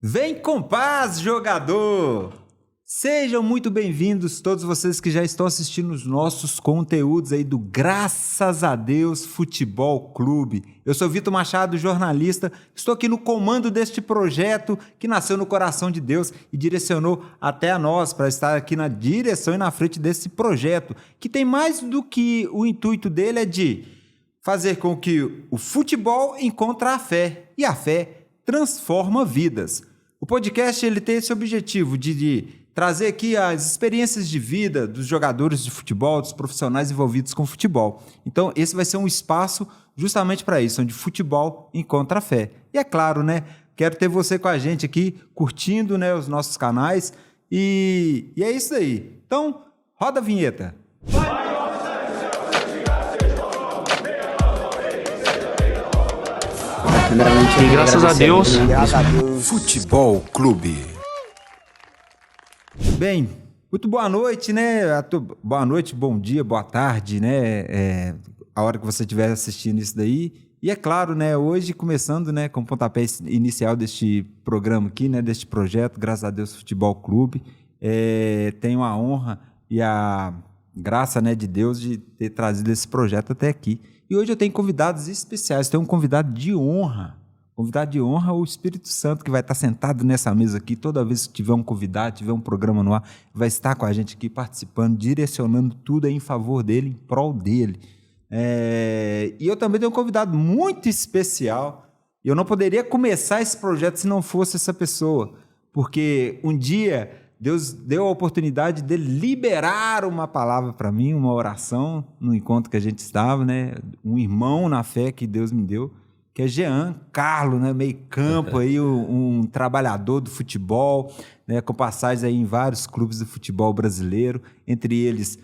Vem com paz, jogador! Sejam muito bem-vindos todos vocês que já estão assistindo os nossos conteúdos aí do Graças a Deus Futebol Clube. Eu sou Vitor Machado, jornalista, estou aqui no comando deste projeto que nasceu no coração de Deus e direcionou até a nós para estar aqui na direção e na frente desse projeto, que tem mais do que o intuito dele é de fazer com que o futebol encontre a fé e a fé transforma vidas. O podcast ele tem esse objetivo de trazer aqui as experiências de vida dos jogadores de futebol, dos profissionais envolvidos com futebol. Então, esse vai ser um espaço justamente para isso, onde futebol encontra a fé. E é claro, né? Quero ter você com a gente aqui, curtindo, né, os nossos canais. E é isso aí. Então, roda a vinheta. E graças a Deus. Futebol Clube. Bem, muito boa noite, né? Boa noite, bom dia, boa tarde, né? A hora que você estiver assistindo isso daí. E é claro, né? Hoje começando, né, com o pontapé inicial deste programa aqui, né? Deste projeto, Graças a Deus Futebol Clube. Tenho a honra e a graça, né, de Deus de ter trazido esse projeto até aqui. E hoje eu tenho convidados especiais. Tenho um convidado de honra. Convidado de honra, o Espírito Santo, que vai estar sentado nessa mesa aqui. Toda vez que tiver um convidado, tiver um programa no ar, vai estar com a gente aqui participando, direcionando tudo aí em favor dele, em prol dele. E eu também tenho um convidado muito especial. Eu não poderia começar esse projeto se não fosse essa pessoa. Porque um dia Deus deu a oportunidade de liberar uma palavra para mim, uma oração, no encontro que a gente estava, né? Um irmão na fé que Deus me deu, que é Jean Carlos, né? Meio campo aí, um trabalhador do futebol, né? Com passagens aí em vários clubes do futebol brasileiro, entre eles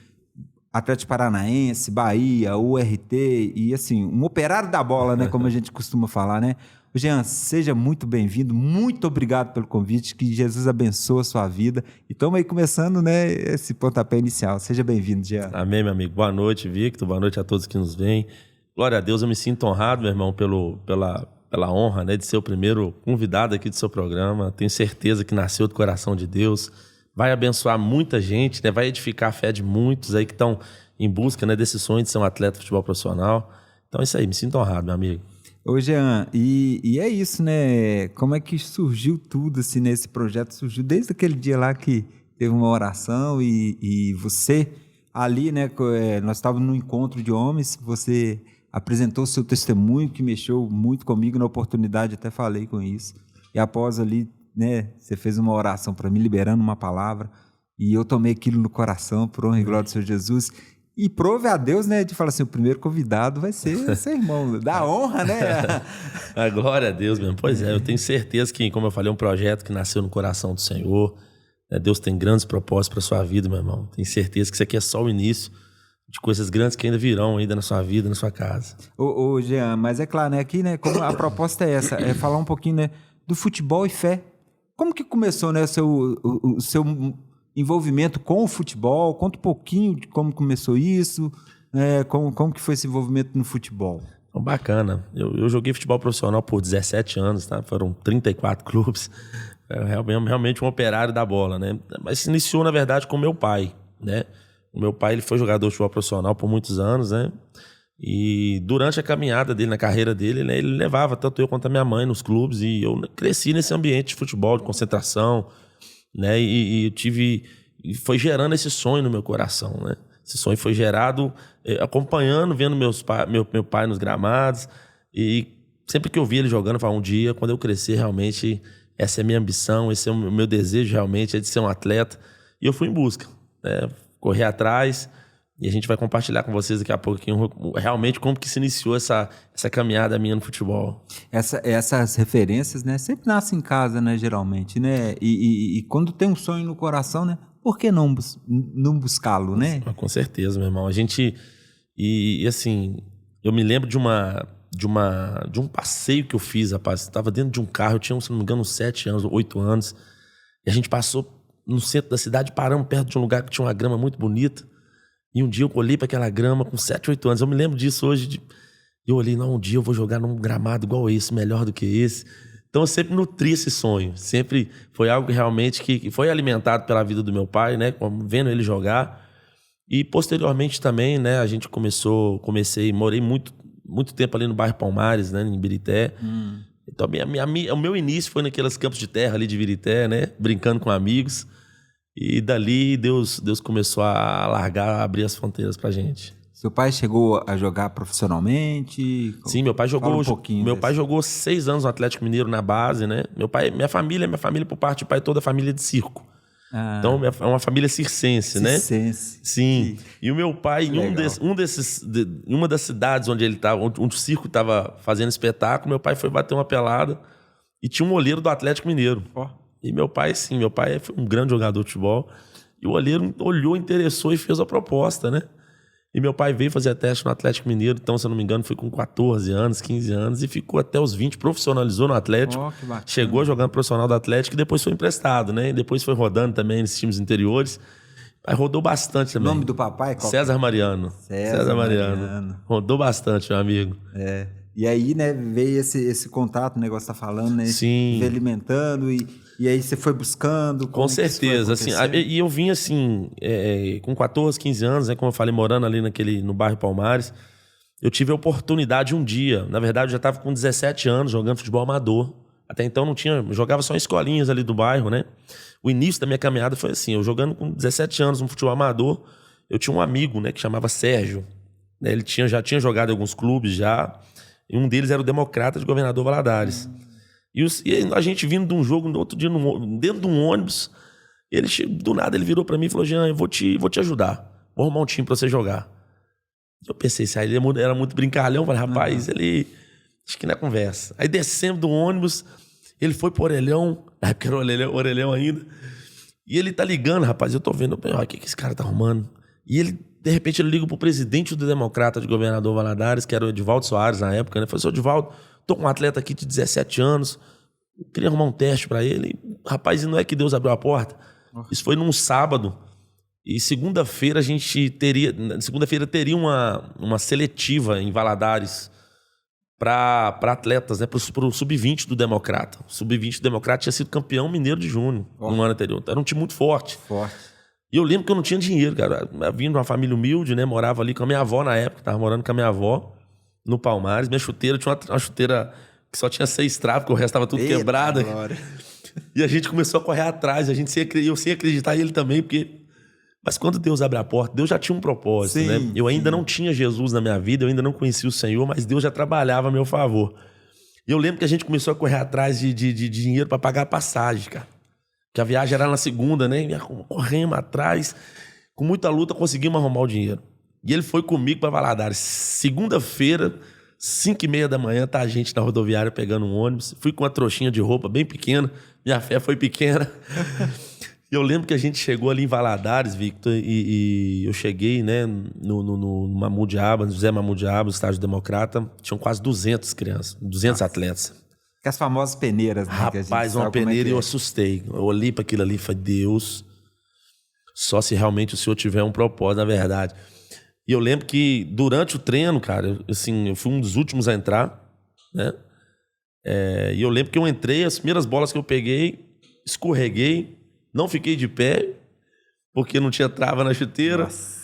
Atlético Paranaense, Bahia, URT e assim, um operário da bola, né? Como a gente costuma falar, né? Jean, seja muito bem-vindo, muito obrigado pelo convite, que Jesus abençoe a sua vida. E estamos aí começando, né, esse pontapé inicial. Seja bem-vindo, Jean. Amém, meu amigo. Boa noite, Victor. Boa noite a todos que nos veem. Glória a Deus, eu me sinto honrado, meu irmão, pela honra, né, de ser o primeiro convidado aqui do seu programa. Tenho certeza que nasceu do coração de Deus. Vai abençoar muita gente, né, vai edificar a fé de muitos aí que estão em busca, né, desse sonho de ser um atleta de futebol profissional. Então é isso aí, me sinto honrado, meu amigo. Ô, Jean, e é isso, né? Como é que surgiu tudo, assim, nesse projeto? Surgiu desde aquele dia lá que teve uma oração e você ali, né? Nós estávamos num encontro de homens, você apresentou o seu testemunho que mexeu muito comigo na oportunidade, até falei com isso. E após ali, né? Você fez uma oração para mim, liberando uma palavra e eu tomei aquilo no coração, por honra e glória do Senhor Jesus. E prove a Deus, né, de falar assim, o primeiro convidado vai ser seu irmão, da honra, né? A glória a Deus mesmo. Pois é, eu tenho certeza que, como eu falei, é um projeto que nasceu no coração do Senhor. Deus tem grandes propósitos para a sua vida, meu irmão. Tenho certeza que isso aqui é só o início de coisas grandes que ainda virão ainda na sua vida, na sua casa. Ô Jean, mas é claro, né, aqui, né, como a proposta é essa, é falar um pouquinho, né, do futebol e fé. Como que começou, né, o seu envolvimento com o futebol? Conta um pouquinho de como começou isso, como que foi esse envolvimento no futebol. Então, bacana. Eu joguei futebol profissional por 17 anos, tá? Foram 34 clubes. Realmente um operário da bola, né? Mas se iniciou, na verdade, com meu pai, né? O meu pai ele foi jogador de futebol profissional por muitos anos, né? E durante a caminhada dele, na carreira dele, né, ele levava tanto eu quanto a minha mãe nos clubes e eu cresci nesse ambiente de futebol, de concentração, né? E foi gerando esse sonho no meu coração, né? Esse sonho foi gerado acompanhando, vendo meu pai nos gramados, e sempre que eu via ele jogando, eu falava, um dia, quando eu crescer, realmente, essa é a minha ambição, esse é o meu desejo realmente, é de ser um atleta. E eu fui em busca, né? Correr atrás, e a gente vai compartilhar com vocês daqui a pouquinho realmente como que se iniciou essa caminhada minha no futebol. Essas referências, né, sempre nascem em casa, né, geralmente, né? E quando tem um sonho no coração, né, por que não buscá-lo, né? Com certeza, meu irmão. Assim, eu me lembro de um passeio que eu fiz, rapaz. Eu estava dentro de um carro, eu tinha, se não me engano, uns 7 anos, 8 anos, e a gente passou no centro da cidade, paramos perto de um lugar que tinha uma grama muito bonita. E um dia eu olhei para aquela grama com 7, 8 anos. Eu me lembro disso hoje. Eu olhei, não, um dia eu vou jogar num gramado igual esse, melhor do que esse. Então eu sempre nutri esse sonho. Sempre foi algo realmente que foi alimentado pela vida do meu pai, né? Vendo ele jogar. E posteriormente também, né? A gente morei muito tempo ali no bairro Palmares, né? Em Birité. Então o meu início foi naqueles campos de terra ali de Birité, né? Brincando com amigos. E dali Deus começou a abrir as fronteiras pra gente. Seu pai chegou a jogar profissionalmente? Sim, meu pai jogou. Fala um pouquinho Meu pai jogou 6 anos no Atlético Mineiro na base, né? Minha família por parte de pai, toda a família de circo. Então é uma família circense, né? Circense. Sim. E o meu pai, em uma das cidades onde ele estava, onde o circo estava fazendo espetáculo, meu pai foi bater uma pelada e tinha um olheiro do Atlético Mineiro. E meu pai foi um grande jogador de futebol. E o olheiro olhou, interessou e fez a proposta, né? E meu pai veio fazer teste no Atlético Mineiro, então, se eu não me engano, foi com 14 anos, 15 anos, e ficou até os 20, profissionalizou no Atlético. Que bacana. Chegou jogando profissional do Atlético e depois foi emprestado, né? E depois foi rodando também nesses times interiores. Aí rodou bastante também. O nome do papai? César Mariano. César Mariano. Rodou bastante, meu amigo. E aí, né, veio esse contato, o negócio tá falando, né? Sim. Veio alimentando e aí você foi buscando? Com certeza, assim, e eu vim assim, com 14, 15 anos, né, como eu falei, morando ali no bairro Palmares, eu tive a oportunidade um dia, na verdade eu já estava com 17 anos jogando futebol amador, até então não tinha, jogava só em escolinhas ali do bairro, né, o início da minha caminhada foi assim, eu jogando com 17 anos no futebol amador, eu tinha um amigo, né, que chamava Sérgio, né, ele já tinha jogado em alguns clubes já, e um deles era o Democrata de Governador Valadares. E a gente vindo de um jogo, no outro dia, dentro de um ônibus, do nada ele virou pra mim e falou: Jean, eu vou te ajudar. Vou arrumar um time pra você jogar. Eu pensei, se aí ele era muito brincalhão, eu falei, rapaz, ele... Acho que não é conversa. Aí descemos do ônibus, ele foi pro Orelhão, na época era Orelhão ainda, e ele tá ligando, rapaz, eu tô vendo, o que esse cara tá arrumando? E ele, de repente, ele liga pro presidente do Democrata de Governador Valadares, que era o Edivaldo Soares na época, né? Falei, seu Edivaldo, tô com um atleta aqui de 17 anos, eu queria arrumar um teste pra ele. Rapaz, e não é que Deus abriu a porta? Isso foi num sábado. E segunda-feira teria uma seletiva em Valadares para atletas, né? Pro Sub-20 do Democrata. O Sub-20 do Democrata tinha sido campeão mineiro de junho no ano anterior. Era um time muito forte. E eu lembro que eu não tinha dinheiro, cara. Eu vim de uma família humilde, né? Morava ali com a minha avó na época. Tava morando com a minha avó no Palmares. Minha chuteira tinha uma chuteira que só tinha 6 trapos, porque o resto estava tudo quebrado. E a gente começou a correr atrás. Eu sem acreditar e ele também, porque... Mas quando Deus abre a porta, Deus já tinha um propósito, né? Eu ainda não tinha Jesus na minha vida, eu ainda não conhecia o Senhor, mas Deus já trabalhava a meu favor. E eu lembro que a gente começou a correr atrás de dinheiro para pagar a passagem, cara. Que a viagem era na segunda, né? E corremos atrás. Com muita luta, conseguimos arrumar o dinheiro. E ele foi comigo para Valadares. Segunda-feira, 5h30 da manhã, tá a gente na rodoviária pegando um ônibus. Fui com uma trouxinha de roupa bem pequena. Minha fé foi pequena. E eu lembro que a gente chegou ali em Valadares, Victor, e eu cheguei, né, no Mamudiaba, José Mamudiaba, estádio Democrata. Tinham quase 200 crianças, 200 atletas. Que as famosas peneiras, né? Rapaz, uma peneira e eu assustei. Eu olhei para aquilo ali e falei, Deus, só se realmente o Senhor tiver um propósito, na verdade. E eu lembro que durante o treino, cara, assim, eu fui um dos últimos a entrar, né? E eu lembro que eu entrei, as primeiras bolas que eu peguei, escorreguei, não fiquei de pé, porque não tinha trava na chuteira. Nossa.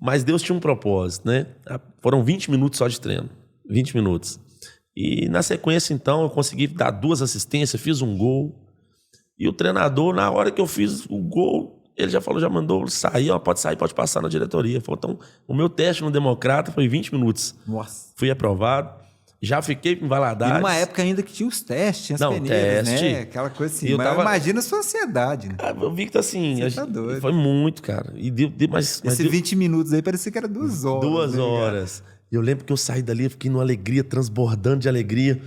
Mas Deus tinha um propósito, né? Foram 20 minutos só de treino. 20 minutos. E na sequência, então, eu consegui dar 2 assistências, fiz um gol. E o treinador, na hora que eu fiz o gol, ele já falou, já mandou sair, pode sair, pode passar na diretoria. Falou, então, o meu teste no Democrata foi 20 minutos. Nossa. Fui aprovado. Já fiquei em Valadares. E numa época ainda que tinha os testes, tinha as peneiras, né? Aquela coisa assim. Mas imagina a sua ansiedade, né? Eu vi que tá assim... Você tá doido. Foi muito, cara. Mas esse 20 minutos aí parecia que era 2 horas. 2 horas. E eu lembro que eu saí dali, eu fiquei numa alegria, transbordando de alegria.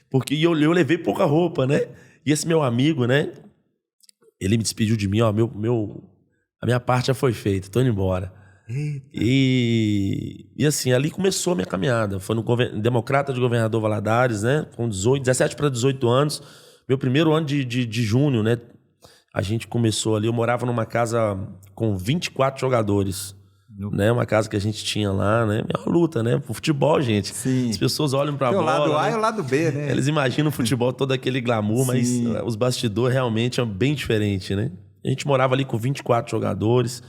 Porque eu levei pouca roupa, né? E esse meu amigo, né? Ele me despediu de mim, ó. A minha parte já foi feita, tô indo embora. E assim, ali começou a minha caminhada. Foi no Democrata de Governador Valadares, né? Com 17 para 18 anos. Meu primeiro ano de junho, né? A gente começou ali. Eu morava numa casa com 24 jogadores. né? Uma casa que a gente tinha lá, né? É uma luta, né? Pro futebol, gente. Sim. As pessoas olham pra bola. O lado A né? e o lado B, né? Eles imaginam o futebol todo aquele glamour, mas os bastidores realmente é bem diferente, né? A gente morava ali com 24 jogadores.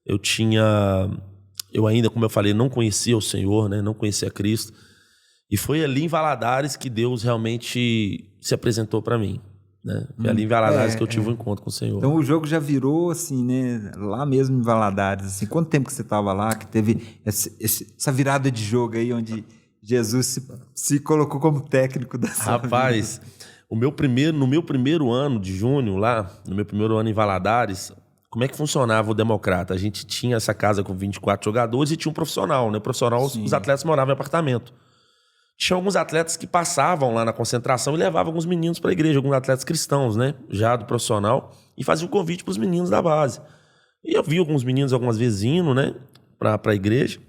Eu ainda, como eu falei, não conhecia o Senhor, né? Não conhecia Cristo. E foi ali em Valadares que Deus realmente se apresentou para mim, né? Foi ali em Valadares que eu tive um encontro com o Senhor. Então o jogo já virou assim, né? Lá mesmo em Valadares. Assim, quanto tempo que você estava lá, que teve essa virada de jogo aí, onde Jesus se colocou como técnico da sua Rapaz, no meu primeiro ano de junho lá, no meu primeiro ano em Valadares, como é que funcionava o Democrata? A gente tinha essa casa com 24 jogadores e tinha um profissional, né? O profissional, os atletas moravam em apartamento. Tinha alguns atletas que passavam lá na concentração e levavam alguns meninos para a igreja, alguns atletas cristãos, né? Já do profissional, e faziam convite para os meninos da base. E eu vi alguns meninos algumas vezes indo, né? Para a igreja.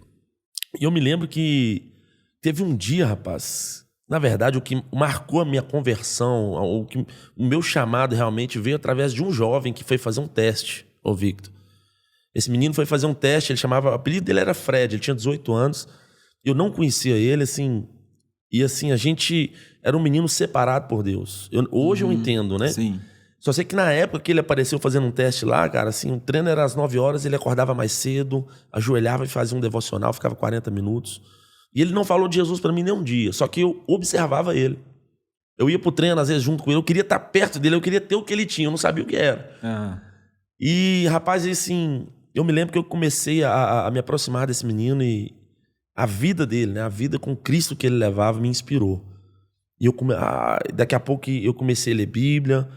E eu me lembro que teve um dia, rapaz, na verdade, o que marcou a minha conversão, o meu chamado realmente veio através de um jovem que foi fazer um teste, ô Victor. Esse menino foi fazer um teste, o apelido dele era Fred, ele tinha 18 anos. Eu não conhecia ele, assim. E assim, a gente era um menino separado por Deus. Hoje eu entendo, né? Sim. Só sei que na época que ele apareceu fazendo um teste lá, cara, assim, o treino era às 9 horas, ele acordava mais cedo, ajoelhava e fazia um devocional, ficava 40 minutos. E ele não falou de Jesus para mim nem um dia, só que eu observava ele. Eu ia pro treino, às vezes, junto com ele, eu queria estar perto dele, eu queria ter o que ele tinha, eu não sabia o que era. E, rapaz, assim, eu me lembro que eu comecei a me aproximar desse menino e a vida dele, né? A vida com Cristo que ele levava me inspirou. E daqui a pouco eu comecei a ler Bíblia.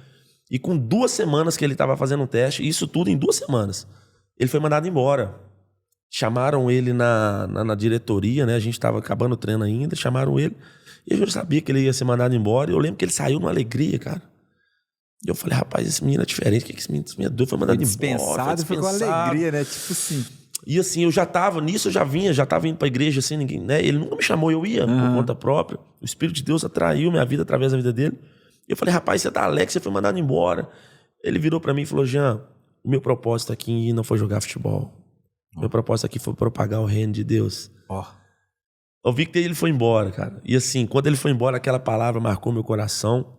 E com 2 semanas que ele estava fazendo um teste, isso tudo em 2 semanas, ele foi mandado embora. Chamaram ele na diretoria, né? A gente estava acabando o treino ainda, chamaram ele. E eu já sabia que ele ia ser mandado embora. E eu lembro que ele saiu numa alegria, cara. E eu falei, rapaz, esse menino é diferente. O que esse menino é doido? Foi mandado embora. Dispensado, foi com alegria, né? Tipo assim... E assim, eu já estava nisso, eu já estava indo para a igreja assim, ninguém, né? Ele nunca me chamou, eu ia por conta própria. O Espírito de Deus atraiu minha vida através da vida dele. E eu falei, rapaz, você tá alegre, você foi mandado embora. Ele virou para mim e falou, Jean, o meu propósito aqui não foi jogar futebol. Meu propósito aqui foi propagar o reino de Deus. Eu vi que ele foi embora, cara. E assim, quando ele foi embora, aquela palavra marcou meu coração.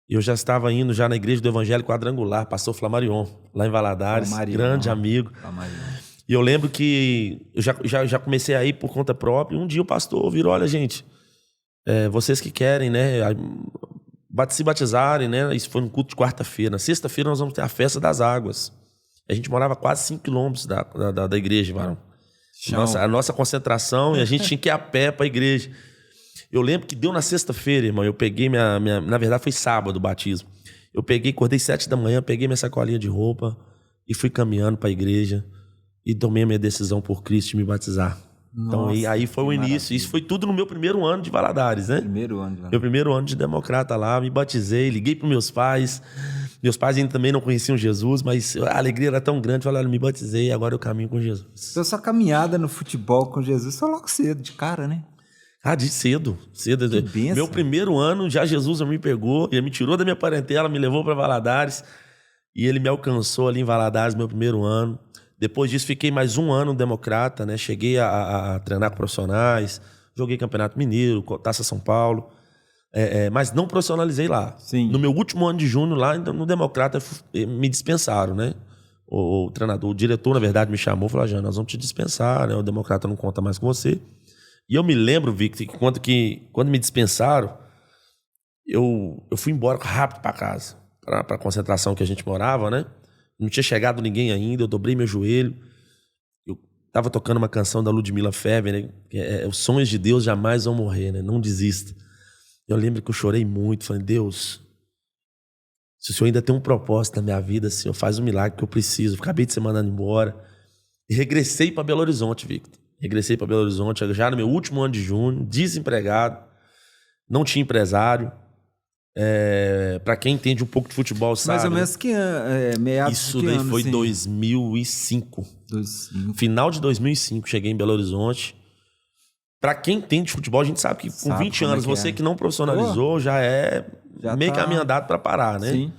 Eu já estava indo já na igreja do Evangelho Quadrangular, pastor Flamarion, lá em Valadares, grande amigo. E eu lembro que eu já comecei a ir por conta própria. E um dia o pastor virou, olha, gente, vocês que querem, né, se batizarem, né? Isso foi no culto de quarta-feira. Na sexta-feira nós vamos ter a festa das águas. A gente morava quase 5 quilômetros da igreja, varão. A nossa concentração, e a gente tinha que ir a pé para a igreja. Eu lembro que deu na sexta-feira, irmão. Eu peguei na verdade, foi sábado o batismo. Eu acordei 7 da manhã, peguei minha sacolinha de roupa e fui caminhando para a igreja. E tomei a minha decisão por Cristo de me batizar. Nossa, então, aí foi o início. Maravilha. Isso foi tudo no meu primeiro ano de Valadares, né? Meu primeiro ano de Democrata lá. Me batizei, liguei para meus pais. Meus pais ainda também não conheciam Jesus, mas a alegria era tão grande. Falaram, me batizei, agora eu caminho com Jesus. Então, sua caminhada no futebol com Jesus foi logo cedo, de cara, né? De cedo. Meu primeiro ano, já Jesus me pegou, ele me tirou da minha parentela, me levou para Valadares. E ele me alcançou ali em Valadares, meu primeiro ano. Depois disso, fiquei mais 1 ano no Democrata, né? Cheguei a treinar com profissionais, joguei Campeonato Mineiro, Taça São Paulo, mas não profissionalizei lá. Sim. No meu último ano de junho lá, no Democrata, me dispensaram, né? O treinador, o diretor, na verdade, me chamou e falou, Jean, nós vamos te dispensar, né? O Democrata não conta mais com você. E eu me lembro, Victor, que quando me dispensaram, eu fui embora rápido para casa, para a concentração que a gente morava, né? Não tinha chegado ninguém ainda, eu dobrei meu joelho. Eu estava tocando uma canção da Ludmilla Feber, né? Os sonhos de Deus jamais vão morrer, né? Não desista. Eu lembro que eu chorei muito, falei, Deus, se o Senhor ainda tem um propósito na minha vida, Senhor, faz um milagre que eu preciso. Eu acabei de ser mandado embora. E regressei para Belo Horizonte, Victor. Regressei para Belo Horizonte já no meu último ano de junho, desempregado, não tinha empresário. Para quem entende um pouco de futebol sabe. Mais ou menos que meados isso de que daí ano, foi assim? 2005. Final de 2005, cheguei em Belo Horizonte. Para quem entende de futebol, a gente sabe que com 20 anos, você que não profissionalizou, já meio caminho andado para parar, né? Sim.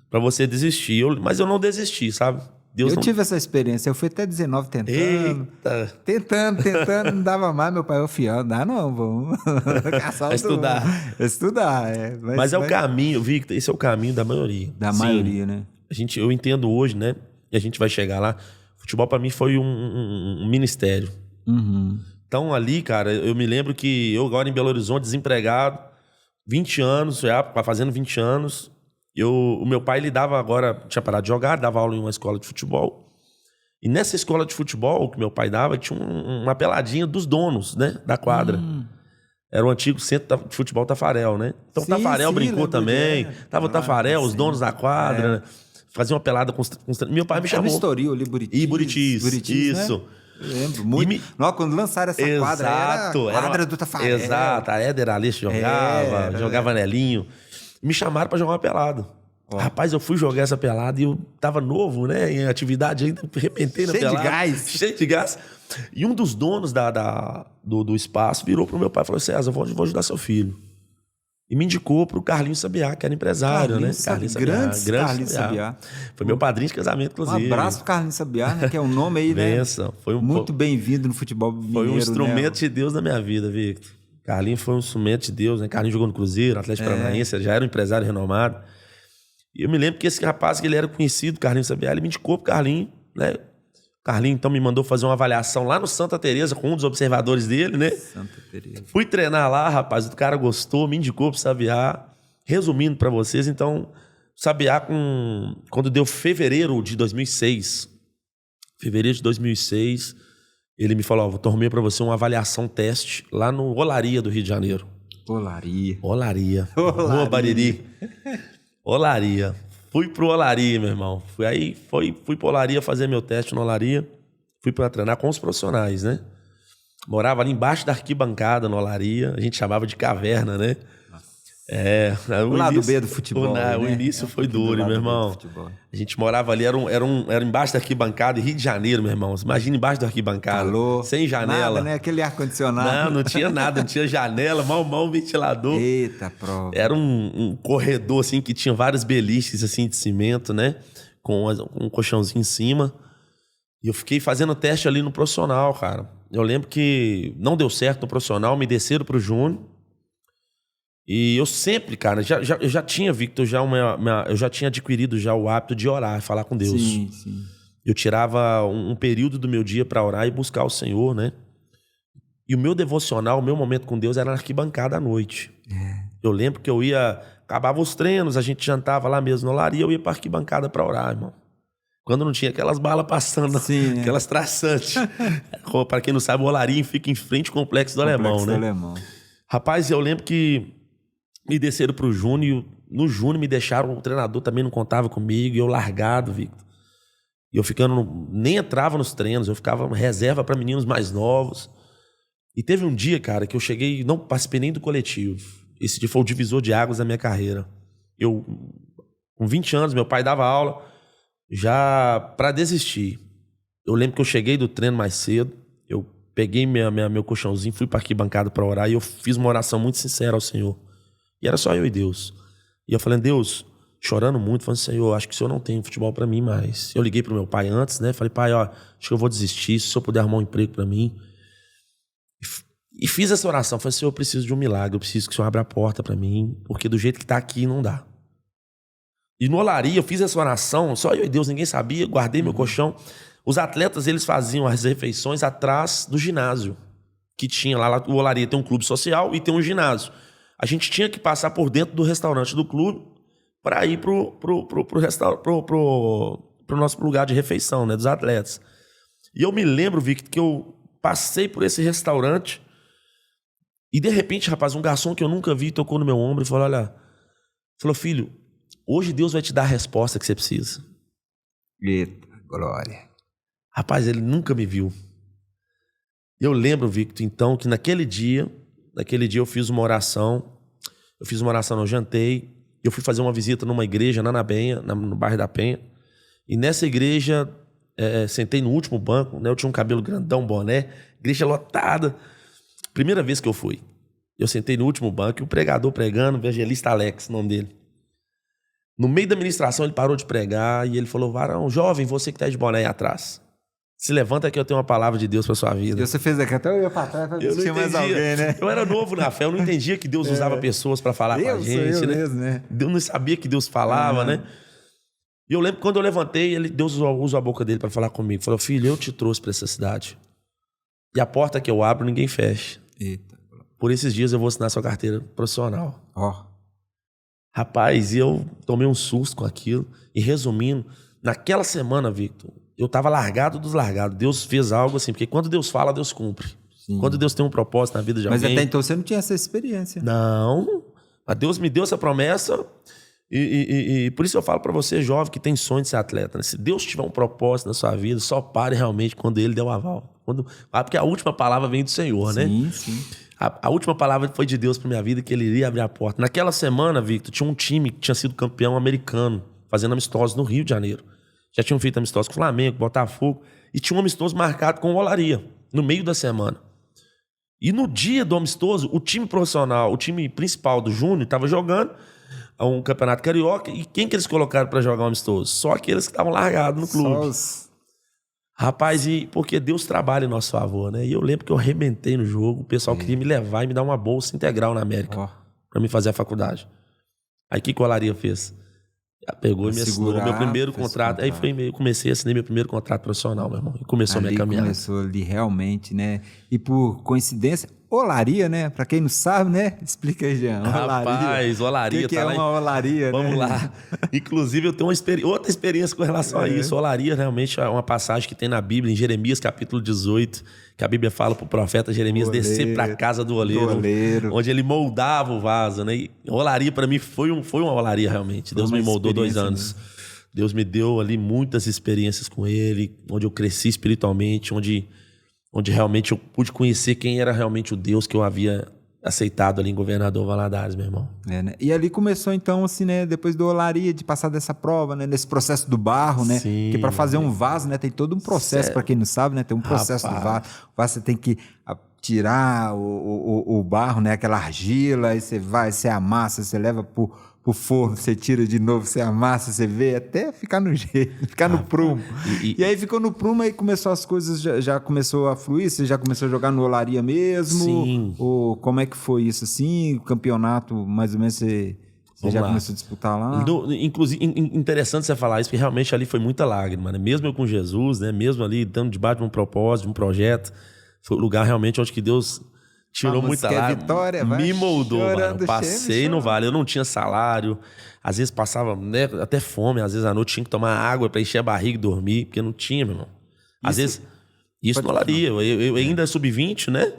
Para você desistir. Mas eu não desisti, sabe? Deus eu não... tive essa experiência, eu fui até 19 tentando. Eita. Tentando, não dava mais, meu pai ofiando. Dá não, vamos caçar Estudar, é. Mas é o caminho, Victor, esse é o caminho da maioria. Da maioria, né? Eu entendo hoje, né? E a gente vai chegar lá. Futebol pra mim foi um ministério. Uhum. Então ali, cara, eu me lembro que eu agora em Belo Horizonte, desempregado, 20 anos, já fazendo 20 anos... O meu pai, ele dava agora, tinha parado de jogar, dava aula em uma escola de futebol. E nessa escola de futebol que meu pai dava, tinha uma peladinha dos donos, né, da quadra. Era o antigo centro de futebol Tafarel, né? Então o Tafarel brincou também. Tava o Tafarel, os donos da quadra. Né? Fazia uma pelada com os... Meu pai me chamou. Estoril ali, Buritis, isso. Né? Eu lembro muito. Quando lançaram essa quadra, era a quadra do Tafarel. Exato, a Éder Alice jogava Anelinho. Me chamaram pra jogar uma pelada. Rapaz, eu fui jogar essa pelada e eu tava novo, né? Em atividade ainda, arrebentei na pelada. Cheio de gás. E um dos donos do espaço virou pro meu pai e falou: César, eu vou ajudar seu filho. E me indicou pro Carlinhos Sabiá, que era empresário, né? Carlinhos Sabiá. Foi meu padrinho de casamento, inclusive. Um abraço pro Carlinhos Sabiá, né? Que é um nome aí, né? Benção. Foi muito bem-vindo no futebol mineiro. Foi um instrumento de Deus na minha vida, Victor. Carlinhos foi um instrumento de Deus, né? Carlinhos jogou no Cruzeiro, Atlético Paranaense, já era um empresário renomado. E eu me lembro que esse rapaz, que ele era conhecido, Carlinhos Sabiá, ele me indicou pro Carlinhos, né? O Carlinhos, então, me mandou fazer uma avaliação lá no Santa Teresa com um dos observadores dele, né? Santa Teresa. Fui treinar lá, rapaz, o cara gostou, me indicou pro Sabiá. Resumindo para vocês, então, Sabiá, quando deu fevereiro de 2006, ele me falou: vou arrumar para você uma avaliação teste lá no Olaria do Rio de Janeiro. Olaria. Rua Bariri. Olaria. Fui pro Olaria, meu irmão. Fui pro Olaria fazer meu teste no Olaria. Fui para treinar com os profissionais, né? Morava ali embaixo da arquibancada no Olaria. A gente chamava de caverna, né? O lado B do futebol. O início foi duro, meu irmão. A gente morava ali, era embaixo da arquibancada, em Rio de Janeiro, meu irmão. Imagina embaixo da arquibancada. Calor. Sem janela. Nada, né? Aquele ar-condicionado. Não tinha nada, não tinha janela, mal um ventilador. Eita, prova. Era um corredor, assim, que tinha vários beliches, assim, de cimento, né? Com um colchãozinho em cima. E eu fiquei fazendo teste ali no profissional, cara. Eu lembro que não deu certo no profissional, me desceram pro júnior. E eu sempre, cara, eu já tinha, Victor, eu já tinha adquirido já o hábito de orar, falar com Deus. Sim. Eu tirava um período do meu dia para orar e buscar o Senhor, né? E o meu devocional, o meu momento com Deus era na arquibancada à noite. Eu lembro que eu acabava os treinos, a gente jantava lá mesmo no Olaria, eu ia pra arquibancada para orar, irmão. Quando não tinha aquelas balas passando, aquelas traçantes. Para quem não sabe, o Olaria fica em frente ao Complexo do Alemão, né? Rapaz, eu lembro que me desceram pro Júnior. No Júnior me deixaram, o treinador também não contava comigo, e eu largado, Victor. E eu nem entrava nos treinos, eu ficava reserva para meninos mais novos. E teve um dia, cara, que eu cheguei, não participei nem do coletivo. Esse dia foi o divisor de águas da minha carreira. Eu, com 20 anos, meu pai dava aula, já para desistir. Eu lembro que eu cheguei do treino mais cedo, eu peguei meu colchãozinho, fui para arquibancada para orar, e eu fiz uma oração muito sincera ao Senhor. E era só eu e Deus. E eu falei: Deus, chorando muito, falando: Senhor, acho que o Senhor não tem futebol para mim mais. Eu liguei pro meu pai antes, né? Falei: pai, acho que eu vou desistir, se o Senhor puder arrumar um emprego para mim. E fiz essa oração. Falei: Senhor, eu preciso de um milagre, eu preciso que o Senhor abra a porta para mim, porque do jeito que tá aqui não dá. E no Olaria eu fiz essa oração, só eu e Deus, ninguém sabia, guardei meu colchão. Os atletas, eles faziam as refeições atrás do ginásio, que tinha lá, o Olaria tem um clube social e tem um ginásio. A gente tinha que passar por dentro do restaurante do clube para ir pro nosso lugar de refeição, né, dos atletas. E eu me lembro, Victor, que eu passei por esse restaurante e, de repente, rapaz, um garçom que eu nunca vi tocou no meu ombro e falou: filho, hoje Deus vai te dar a resposta que você precisa. Eita, glória. Rapaz, ele nunca me viu. Eu lembro, Victor, então, que naquele dia eu fiz uma oração. Eu jantei. Eu fui fazer uma visita numa igreja na Penha, no bairro da Penha. E nessa igreja, sentei no último banco, né? Eu tinha um cabelo grandão, boné, igreja lotada. Primeira vez que eu fui. Eu sentei no último banco e o pregador pregando, o evangelista Alex, o nome dele. No meio da ministração, ele parou de pregar e ele falou: varão, jovem, você que tá de boné aí atrás, se levanta que eu tenho uma palavra de Deus pra sua vida. E você fez aqui, até eu ia pra trás pra Eu não tinha mais entendia. alguém, né? Eu era novo na fé, eu não entendia que Deus usava pessoas pra falar com a gente, eu né? mesmo, né? Eu não sabia que Deus falava, né? E eu lembro que quando eu levantei, Deus usou a boca dele pra falar comigo. Falou: filho, eu te trouxe pra essa cidade. E a porta que eu abro, ninguém fecha. Eita. Por esses dias eu vou assinar sua carteira profissional. Ó. Rapaz, e eu tomei um susto com aquilo. E resumindo, naquela semana, Victor, eu tava largado dos largados. Deus fez algo assim, porque quando Deus fala, Deus cumpre. Sim. Quando Deus tem um propósito na vida de alguém... Mas até então você não tinha essa experiência. Não, mas Deus me deu essa promessa e por isso eu falo pra você, jovem, que tem sonho de ser atleta, né? Se Deus tiver um propósito na sua vida, só pare realmente quando Ele der o aval. Porque a última palavra vem do Senhor, né? Sim, sim. A última palavra foi de Deus pra minha vida, que Ele iria abrir a porta. Naquela semana, Victor, tinha um time que tinha sido campeão americano, fazendo amistosos no Rio de Janeiro. Já tinham feito amistosos com o Flamengo, Botafogo, e tinha um amistoso marcado com o Olaria, no meio da semana. E no dia do amistoso, o time profissional, o time principal do Júnior, estava jogando um campeonato carioca. E quem que eles colocaram para jogar um amistoso? Só aqueles que estavam largados no clube. Rapaz, e porque Deus trabalha em nosso favor, né? E eu lembro que eu arrebentei no jogo, o pessoal queria me levar e me dar uma bolsa integral na América para me fazer a faculdade. Aí o que o Olaria fez? Pegou e me assinou meu primeiro contrato. Aí comecei a assinar meu primeiro contrato profissional, meu irmão. E começou a minha caminhada. Começou ali realmente, né? E por coincidência, Olaria, né? Pra quem não sabe, né? Explica aí, Jean. Rapaz, Olaria. O que é uma olaria, Vamos né? lá. Inclusive, eu tenho outra experiência com relação a isso. Olaria realmente é uma passagem que tem na Bíblia, em Jeremias, capítulo 18, que a Bíblia fala pro profeta Jeremias descer pra casa do oleiro, onde ele moldava o vaso, né? E olaria, pra mim, foi uma olaria, realmente. Deus me moldou 2 anos. Mesmo. Deus me deu ali muitas experiências com ele, onde eu cresci espiritualmente, onde realmente eu pude conhecer quem era realmente o Deus que eu havia aceitado ali em Governador Valadares, meu irmão. Né? E ali começou então, assim, né, depois do Olaria, de passar dessa prova, né, nesse processo do barro, né, Sim, porque para fazer um vaso, né, tem todo um processo, para quem não sabe, né, tem um processo do vaso. O vaso você tem que tirar o barro, né, aquela argila, aí você amassa, você leva pro forno, você tira de novo, você amassa, você vê, até ficar no jeito, ficar no prumo. E aí ficou no prumo, aí começou as coisas, já começou a fluir, você já começou a jogar no Olaria mesmo? Sim. Ou como é que foi isso, assim? O campeonato, mais ou menos, você já começou a disputar lá? Inclusive, interessante você falar isso, porque realmente ali foi muita lágrima, né? Mesmo eu com Jesus, né? Mesmo ali, dando debaixo de um propósito, de um projeto, foi o lugar realmente onde que Deus... tirou muita lágrima, vitória, me moldou, chorando, mano. Passei no vale, eu não tinha salário, às vezes passava, né, até fome, às vezes à noite tinha que tomar água para encher a barriga e dormir, porque não tinha, meu irmão. Às vezes, isso não olaria, eu ainda sub-20, né?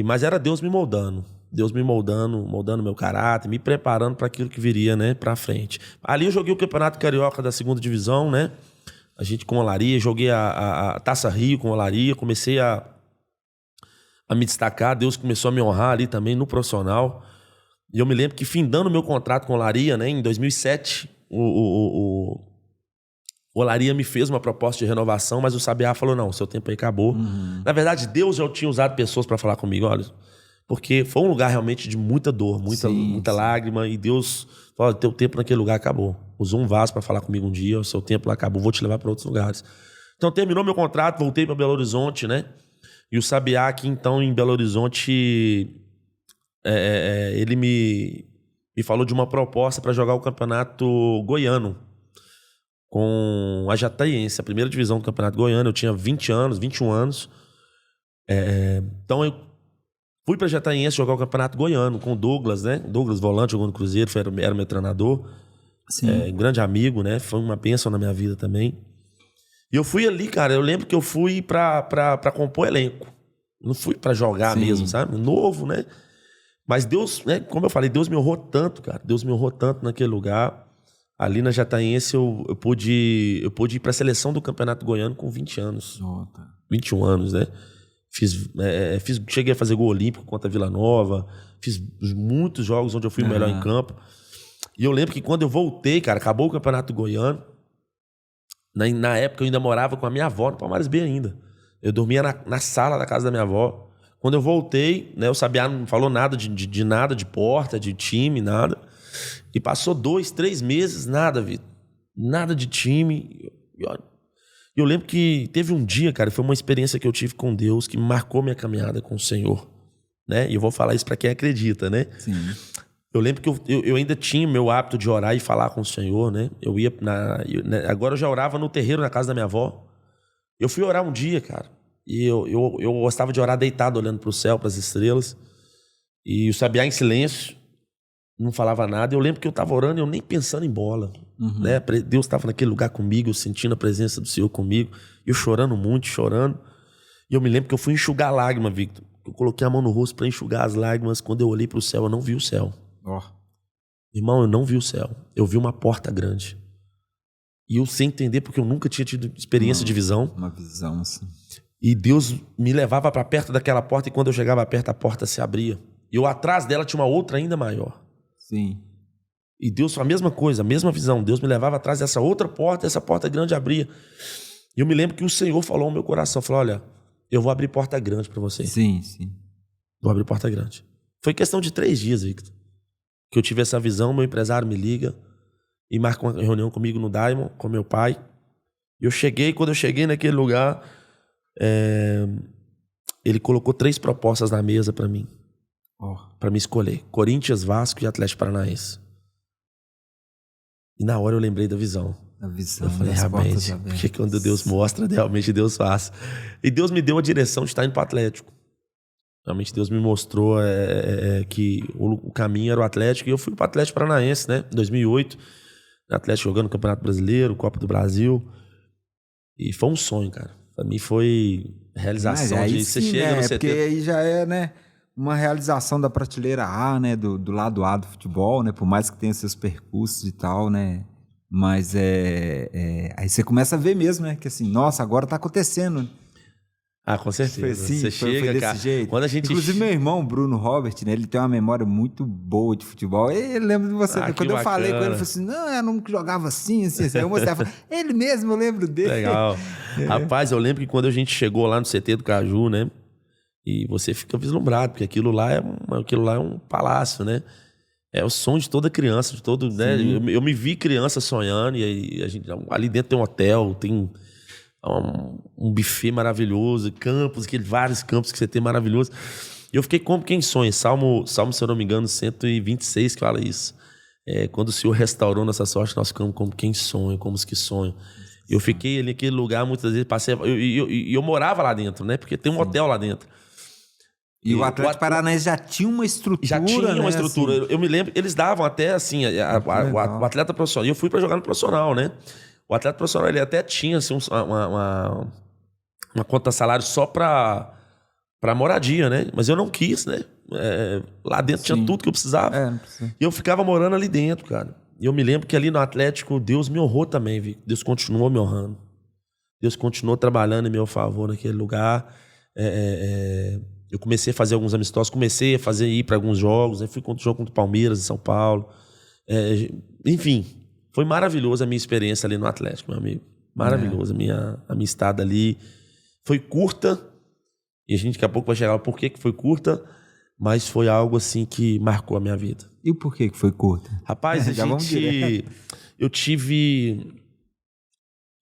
Mas era Deus me moldando, moldando meu caráter, me preparando para aquilo que viria, né, para frente. Ali eu joguei o Campeonato Carioca da 2ª Divisão, né? A gente com olaria, joguei a Taça Rio com olaria, comecei a me destacar, Deus começou a me honrar ali também no profissional. E eu me lembro que findando o meu contrato com o Olaria, né, em 2007, o Olaria me fez uma proposta de renovação, mas o Sabiá falou, não, seu tempo aí acabou. Na verdade, Deus já tinha usado pessoas para falar comigo, olha, porque foi um lugar realmente de muita dor, muita lágrima, e Deus falou, teu tempo naquele lugar acabou. Usou um vaso para falar comigo um dia, o seu tempo lá acabou, vou te levar para outros lugares. Então terminou meu contrato, voltei para Belo Horizonte, né? E o Sabiá aqui, então, em Belo Horizonte, ele me falou de uma proposta para jogar o campeonato goiano com a Jataiense, a 1ª divisão do campeonato goiano. Eu tinha 20 anos, 21 anos. Então, eu fui para a Jataiense jogar o campeonato goiano com o Douglas, né? Douglas Volante, jogando no Cruzeiro, era meu treinador. Sim. Grande amigo, né? Foi uma bênção na minha vida também. E eu fui ali, cara, eu lembro que eu fui pra compor elenco. Não fui pra jogar mesmo, sabe? Novo, né? Mas Deus, né? Como eu falei, Deus me honrou tanto, cara. Deus me honrou tanto naquele lugar. Ali na Jataiense eu pude ir pra seleção do Campeonato Goiano com 20 anos. 21 anos, né? Cheguei a fazer gol olímpico contra a Vila Nova. Fiz muitos jogos onde eu fui o melhor em campo. E eu lembro que quando eu voltei, cara, acabou o Campeonato Goiano. Na época eu ainda morava com a minha avó no Palmares B ainda. Eu dormia na sala da casa da minha avó. Quando eu voltei, né, o Sabiá não falou nada de nada, de porta, de time, nada. E passou 2, 3 meses, nada, Vitor. Nada de time. Eu lembro que teve um dia, cara, foi uma experiência que eu tive com Deus que marcou minha caminhada com o Senhor, né? E eu vou falar isso para quem acredita, né? Sim. Eu lembro que eu ainda tinha o meu hábito de orar e falar com o Senhor, né? Agora eu já orava no terreiro, na casa da minha avó. Eu fui orar um dia, cara. E eu gostava de orar deitado, olhando para o céu, para as estrelas. E o sabiá em silêncio, não falava nada. Eu lembro que eu estava orando e eu nem pensando em bola. Né? Deus estava naquele lugar comigo, eu sentindo a presença do Senhor comigo. Eu chorando muito, chorando. E eu me lembro que eu fui enxugar lágrima, Victor. Eu coloquei a mão no rosto para enxugar as lágrimas. Quando eu olhei para o céu, eu não vi o céu. Irmão, eu não vi o céu. Eu vi uma porta grande. E eu sem entender, porque eu nunca tinha tido experiência de visão. Uma visão, assim. E Deus me levava para perto daquela porta e quando eu chegava perto, a porta se abria. E eu atrás dela tinha uma outra ainda maior. Sim. E Deus, a mesma coisa, a mesma visão. Deus me levava atrás dessa outra porta, essa porta grande abria. E eu me lembro que o Senhor falou ao meu coração, falou, olha, eu vou abrir porta grande para você. Sim, sim. Vou abrir porta grande. Foi questão de 3 dias, Victor, que eu tive essa visão. Meu empresário me liga e marca uma reunião comigo no Diamond, com meu pai. E eu cheguei, quando eu cheguei naquele lugar, ele colocou 3 propostas na mesa para mim. Para me escolher. Corinthians, Vasco e Atlético Paranaense. E na hora eu lembrei da visão. A visão. Eu falei, realmente, porque quando Deus mostra, realmente Deus faz. E Deus me deu a direção de estar indo para o Atlético. Realmente Deus me mostrou que o caminho era o Atlético. E eu fui para o Atlético Paranaense, né? Em 2008. Atlético jogando no Campeonato Brasileiro, Copa do Brasil. E foi um sonho, cara. Para mim foi realização. Você chega no CT. Porque aí já é, né? Uma realização da prateleira A, né? Do lado A do futebol, né? Por mais que tenha seus percursos e tal, né? Mas aí você começa a ver mesmo, né? Que assim, nossa, agora tá acontecendo. Ah, com certeza. Foi assim, você chega, foi desse cara. jeito. Quando a gente... Inclusive, meu irmão, Bruno Robert, né? Ele tem uma memória muito boa de futebol. Ele lembra de você. Quando eu falei com ele, ele falou assim: não, eu não jogava assim. Aí eu mostrava, ele mesmo, eu lembro dele. Legal. Rapaz, eu lembro que quando a gente chegou lá no CT do Caju, né? E você fica vislumbrado, porque aquilo lá é um palácio, né? É o sonho de toda criança, de todo, né? Eu me vi criança sonhando, e aí ali dentro tem um hotel, tem um buffet maravilhoso, campos, vários campos que você tem maravilhoso. E eu fiquei como quem sonha. Salmo, se eu não me engano, 126 que fala isso. Quando o Senhor restaurou nossa sorte, nós ficamos como quem sonha, como os que sonham. Eu fiquei ali naquele lugar, muitas vezes passei. Eu morava lá dentro, né? Porque tem um hotel lá dentro. E o Atlético Paranaense já tinha uma estrutura. Já tinha uma estrutura. Assim. Eu me lembro, eles davam até assim, o atleta profissional. E eu fui para jogar no profissional, né? O atleta profissional, ele até tinha assim, uma conta salário só para moradia, né? Mas eu não quis, né? Lá dentro tinha tudo que eu precisava. E eu ficava morando ali dentro, cara. E eu me lembro que ali no Atlético, Deus me honrou também, viu? Deus continuou me honrando. Deus continuou trabalhando em meu favor naquele lugar. Eu comecei a fazer alguns amistosos, comecei a ir para alguns jogos, fui contra o jogo contra o Palmeiras em São Paulo. Enfim, foi maravilhosa a minha experiência ali no Atlético, meu amigo. Maravilhosa a minha estada ali. Foi curta, e a gente daqui a pouco vai chegar por que foi curta, mas foi algo assim que marcou a minha vida. E o porquê que foi curta? Rapaz, eu tive...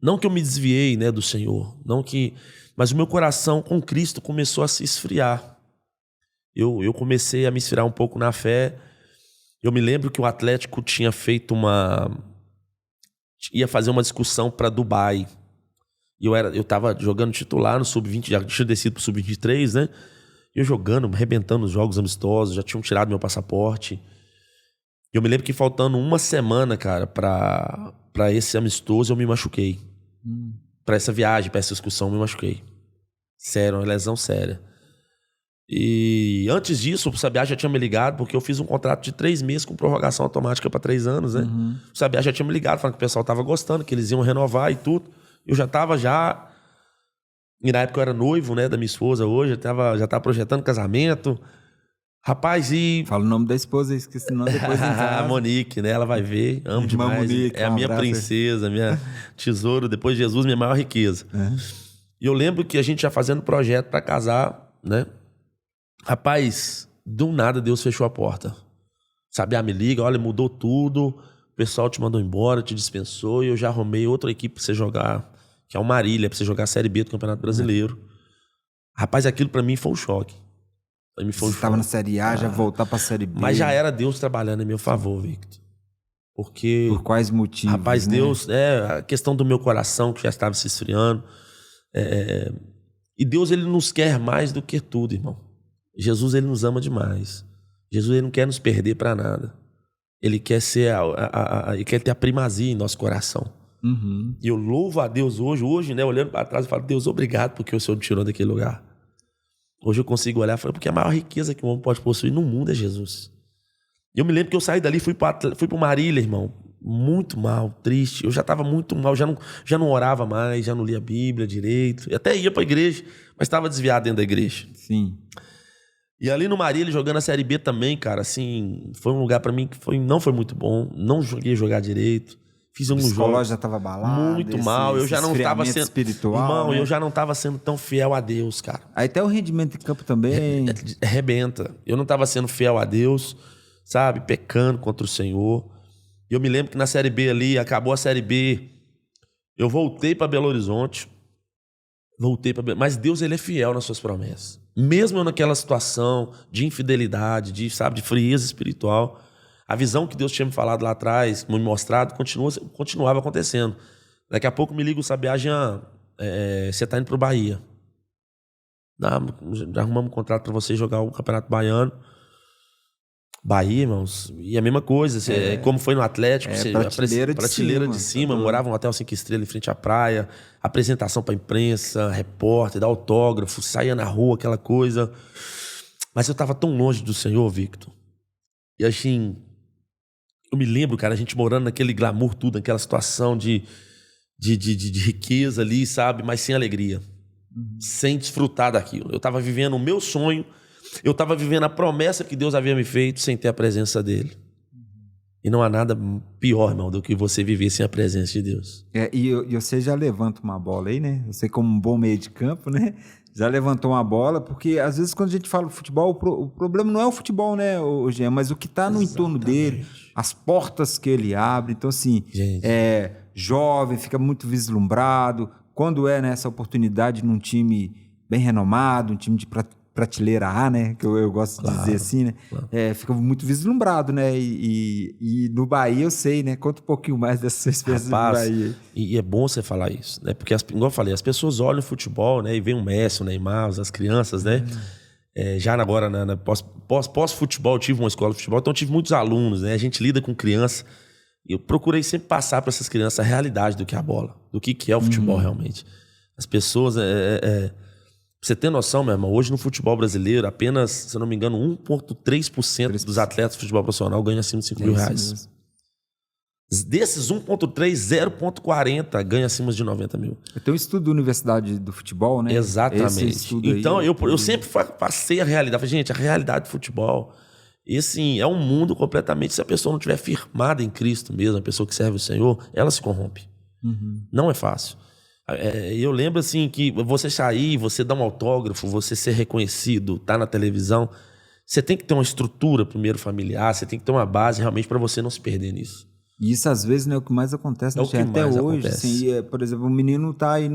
Não que eu me desviei, né, do Senhor, mas o meu coração com Cristo começou a se esfriar. Eu comecei a me esfriar um pouco na fé. Eu me lembro que o Atlético tinha feito ia fazer uma discussão para Dubai. E eu tava jogando titular no Sub-20, já tinha descido pro Sub-23, né? Eu jogando, arrebentando os jogos amistosos, já tinham tirado meu passaporte. Eu me lembro que faltando uma semana, cara, para esse amistoso, eu me machuquei. Para essa viagem, para essa discussão, eu me machuquei. Sério, uma lesão séria. E antes disso, o Sabiá já tinha me ligado, porque eu fiz um contrato de 3 meses com prorrogação automática para 3 anos, né? O Sabiá já tinha me ligado, falando que o pessoal tava gostando, que eles iam renovar e tudo. Eu já tava E na época eu era noivo, né, da minha esposa hoje, já tava projetando casamento. Rapaz, Fala o nome da esposa aí, esqueci o nome depois. A Monique, né? Ela vai ver, amo demais. Monique, a minha princesa, minha tesouro, depois de Jesus, minha maior riqueza. E eu lembro que a gente já fazendo projeto para casar, né? Rapaz, do nada Deus fechou a porta. Sabe, me liga, olha, mudou tudo, o pessoal te mandou embora, te dispensou, e eu já arrumei outra equipe pra você jogar, que é o Marília, pra você jogar a Série B do Campeonato Brasileiro. Rapaz, aquilo pra mim foi um choque. Você estava na Série A, já voltar pra Série B. Mas já era Deus trabalhando em meu favor, Victor. Porque... Por quais motivos, rapaz, né? Deus... a questão do meu coração, que já estava se esfriando. E Deus, ele nos quer mais do que tudo, irmão. Jesus, ele nos ama demais. Jesus, ele não quer nos perder para nada. Ele quer ser ele quer ter a primazia em nosso coração. Uhum. E eu louvo a Deus hoje, né, olhando para trás, eu falo, Deus, obrigado porque o Senhor me tirou daquele lugar. Hoje eu consigo olhar e falar, porque a maior riqueza que um homem pode possuir no mundo é Jesus. E eu me lembro que eu saí dali, fui pro Marília, irmão, muito mal, triste. Eu já estava muito mal, já não orava mais, já não lia a Bíblia direito. Eu até ia para a igreja, mas estava desviado dentro da igreja. Sim. E ali no Marília, jogando a Série B também, cara, assim, foi um lugar pra mim que não foi muito bom. Não joguei jogar direito. Fiz um jogo já tava abalado. muito mal. Eu já não estava sendo espiritual, irmão, né? eu já não estava sendo tão fiel a Deus, cara. Aí até o rendimento em campo também arrebenta. Eu não estava sendo fiel a Deus, sabe, pecando contra o Senhor. E eu me lembro que na Série B ali, acabou a Série B, eu voltei para Belo Horizonte. Mas Deus, ele é fiel nas suas promessas. Mesmo naquela situação de infidelidade, de frieza espiritual, a visão que Deus tinha me falado lá atrás, me mostrado, continuava acontecendo. Daqui a pouco me liga o Sabiá, Jean, você está indo para o Bahia. Já arrumamos um contrato para você jogar o Campeonato Baiano. Bahia, irmãos, e a mesma coisa, como foi no Atlético, prateleira de cima, morava num hotel 5 estrelas em frente à praia, apresentação pra imprensa, repórter, dar autógrafo, saía na rua, aquela coisa. Mas eu tava tão longe do Senhor, Victor. E assim, eu me lembro, cara, a gente morando naquele glamour tudo, naquela situação de riqueza ali, sabe, mas sem alegria, sem desfrutar daquilo. Eu tava vivendo o meu sonho. Eu estava vivendo a promessa que Deus havia me feito sem ter a presença dele. E não há nada pior, irmão, do que você viver sem a presença de Deus. E você já levanta uma bola aí, né? Você como um bom meio de campo, né? Já levantou uma bola, porque às vezes quando a gente fala de futebol, o problema não é o futebol, né, Jean, mas o que está no entorno dele, as portas que ele abre. Então, assim, jovem, fica muito vislumbrado. Quando nessa oportunidade num time bem renomado, um time de prateleira A, né? Que eu gosto de dizer assim, né? Claro. Fica muito vislumbrado, né? E no Bahia eu sei, né? Conta um pouquinho mais dessa sua experiência no Bahia. E é bom você falar isso, né? Porque, igual eu falei, as pessoas olham o futebol, né? E vem o Messi, o Neymar, as crianças, né? Já agora, pós-futebol, eu tive uma escola de futebol, então eu tive muitos alunos, né? A gente lida com criança. E eu procurei sempre passar para essas crianças a realidade do que é a bola, do que é o futebol realmente. As pessoas... Pra você ter noção, meu irmão, hoje no futebol brasileiro, apenas, se eu não me engano, 1,3% dos atletas de futebol profissional ganham acima de 5 mil reais. Desses 1,3, 0,40 ganha acima de 90 mil. Tem um estudo da Universidade do Futebol, né? Exatamente. Então, eu sempre passei a realidade. Falei, gente, a realidade do futebol, e assim, é um mundo completamente, se a pessoa não estiver firmada em Cristo mesmo, a pessoa que serve o Senhor, ela se corrompe. Não é fácil. Eu lembro assim que você sair, você dar um autógrafo, você ser reconhecido, tá na televisão, você tem que ter uma estrutura primeiro familiar, você tem que ter uma base realmente para você não se perder nisso. E isso às vezes, né, é o que mais acontece, até hoje. Assim, por exemplo, o menino tá aí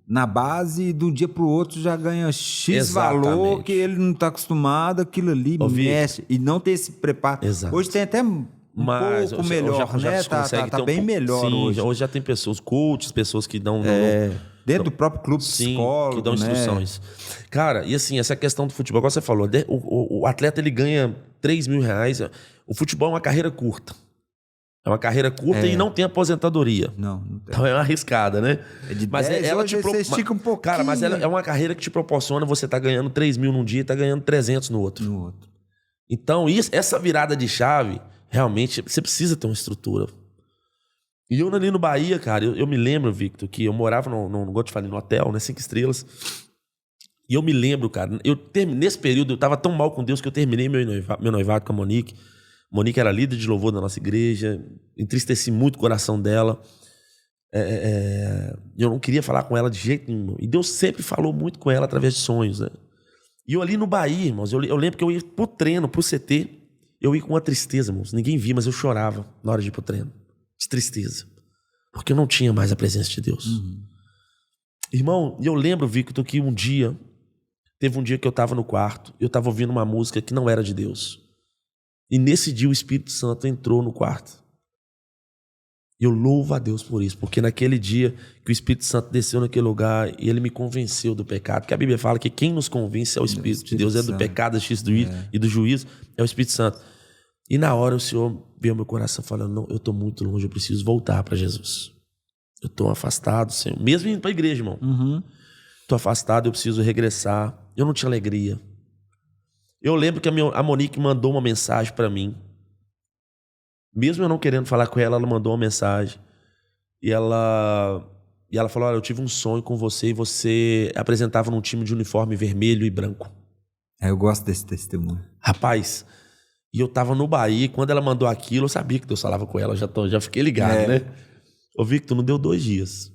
na base e de um dia para o outro já ganha X valor que ele não está acostumado, aquilo ali mexe e não tem esse preparo. Exato. Hoje tem até mas pouco melhor, né? Tá bem melhor hoje. Hoje já tem pessoas, coaches, pessoas que dão... dentro do próprio clube psicólogo, que dão instruções. Cara, e assim, essa questão do futebol, como você falou, o atleta ele ganha 3 mil reais. O futebol é uma carreira curta. É uma carreira curta e não tem aposentadoria. Não tem. Então é uma arriscada, né? Mas ela você estica um pouquinho. Cara, mas ela é uma carreira que te proporciona você tá ganhando 3 mil num dia e tá ganhando 300 no outro. Então, essa virada de chave... Realmente, você precisa ter uma estrutura. E eu ali no Bahia, cara, eu me lembro, Victor, que eu morava igual eu te falei, no hotel, né, 5 estrelas. E eu me lembro, cara, nesse período eu tava tão mal com Deus que eu terminei meu noivado com a Monique. Monique era líder de louvor da nossa igreja. Entristeci muito o coração dela. Eu não queria falar com ela de jeito nenhum. E Deus sempre falou muito com ela através de sonhos, né? E eu ali no Bahia, irmãos, eu lembro que eu ia pro treino, pro CT... Eu ia com uma tristeza, irmãos. Ninguém via, mas eu chorava na hora de ir pro treino. De tristeza. Porque eu não tinha mais a presença de Deus. Irmão, eu lembro, Victor, que teve um dia que eu estava no quarto, eu estava ouvindo uma música que não era de Deus. E nesse dia o Espírito Santo entrou no quarto. Eu louvo a Deus por isso, porque naquele dia que o Espírito Santo desceu naquele lugar e ele me convenceu do pecado, porque a Bíblia fala que quem nos convence é o Espírito de Deus, é do pecado, da justiça e do juízo, é o Espírito Santo. E na hora o Senhor veio ao meu coração falando, não, eu estou muito longe, eu preciso voltar para Jesus. Eu estou afastado, Senhor. Mesmo indo para a igreja, irmão. Estou afastado, eu preciso regressar. Eu não tinha alegria. Eu lembro que a Monique mandou uma mensagem para mim. Mesmo eu não querendo falar com ela, ela mandou uma mensagem. E ela falou, olha, eu tive um sonho com você e você apresentava num time de uniforme vermelho e branco. Eu gosto desse testemunho. Rapaz, e eu tava no Bahia, e quando ela mandou aquilo, eu sabia que Deus falava com ela, já fiquei ligado, né? Ô, Victor, não deu 2 dias.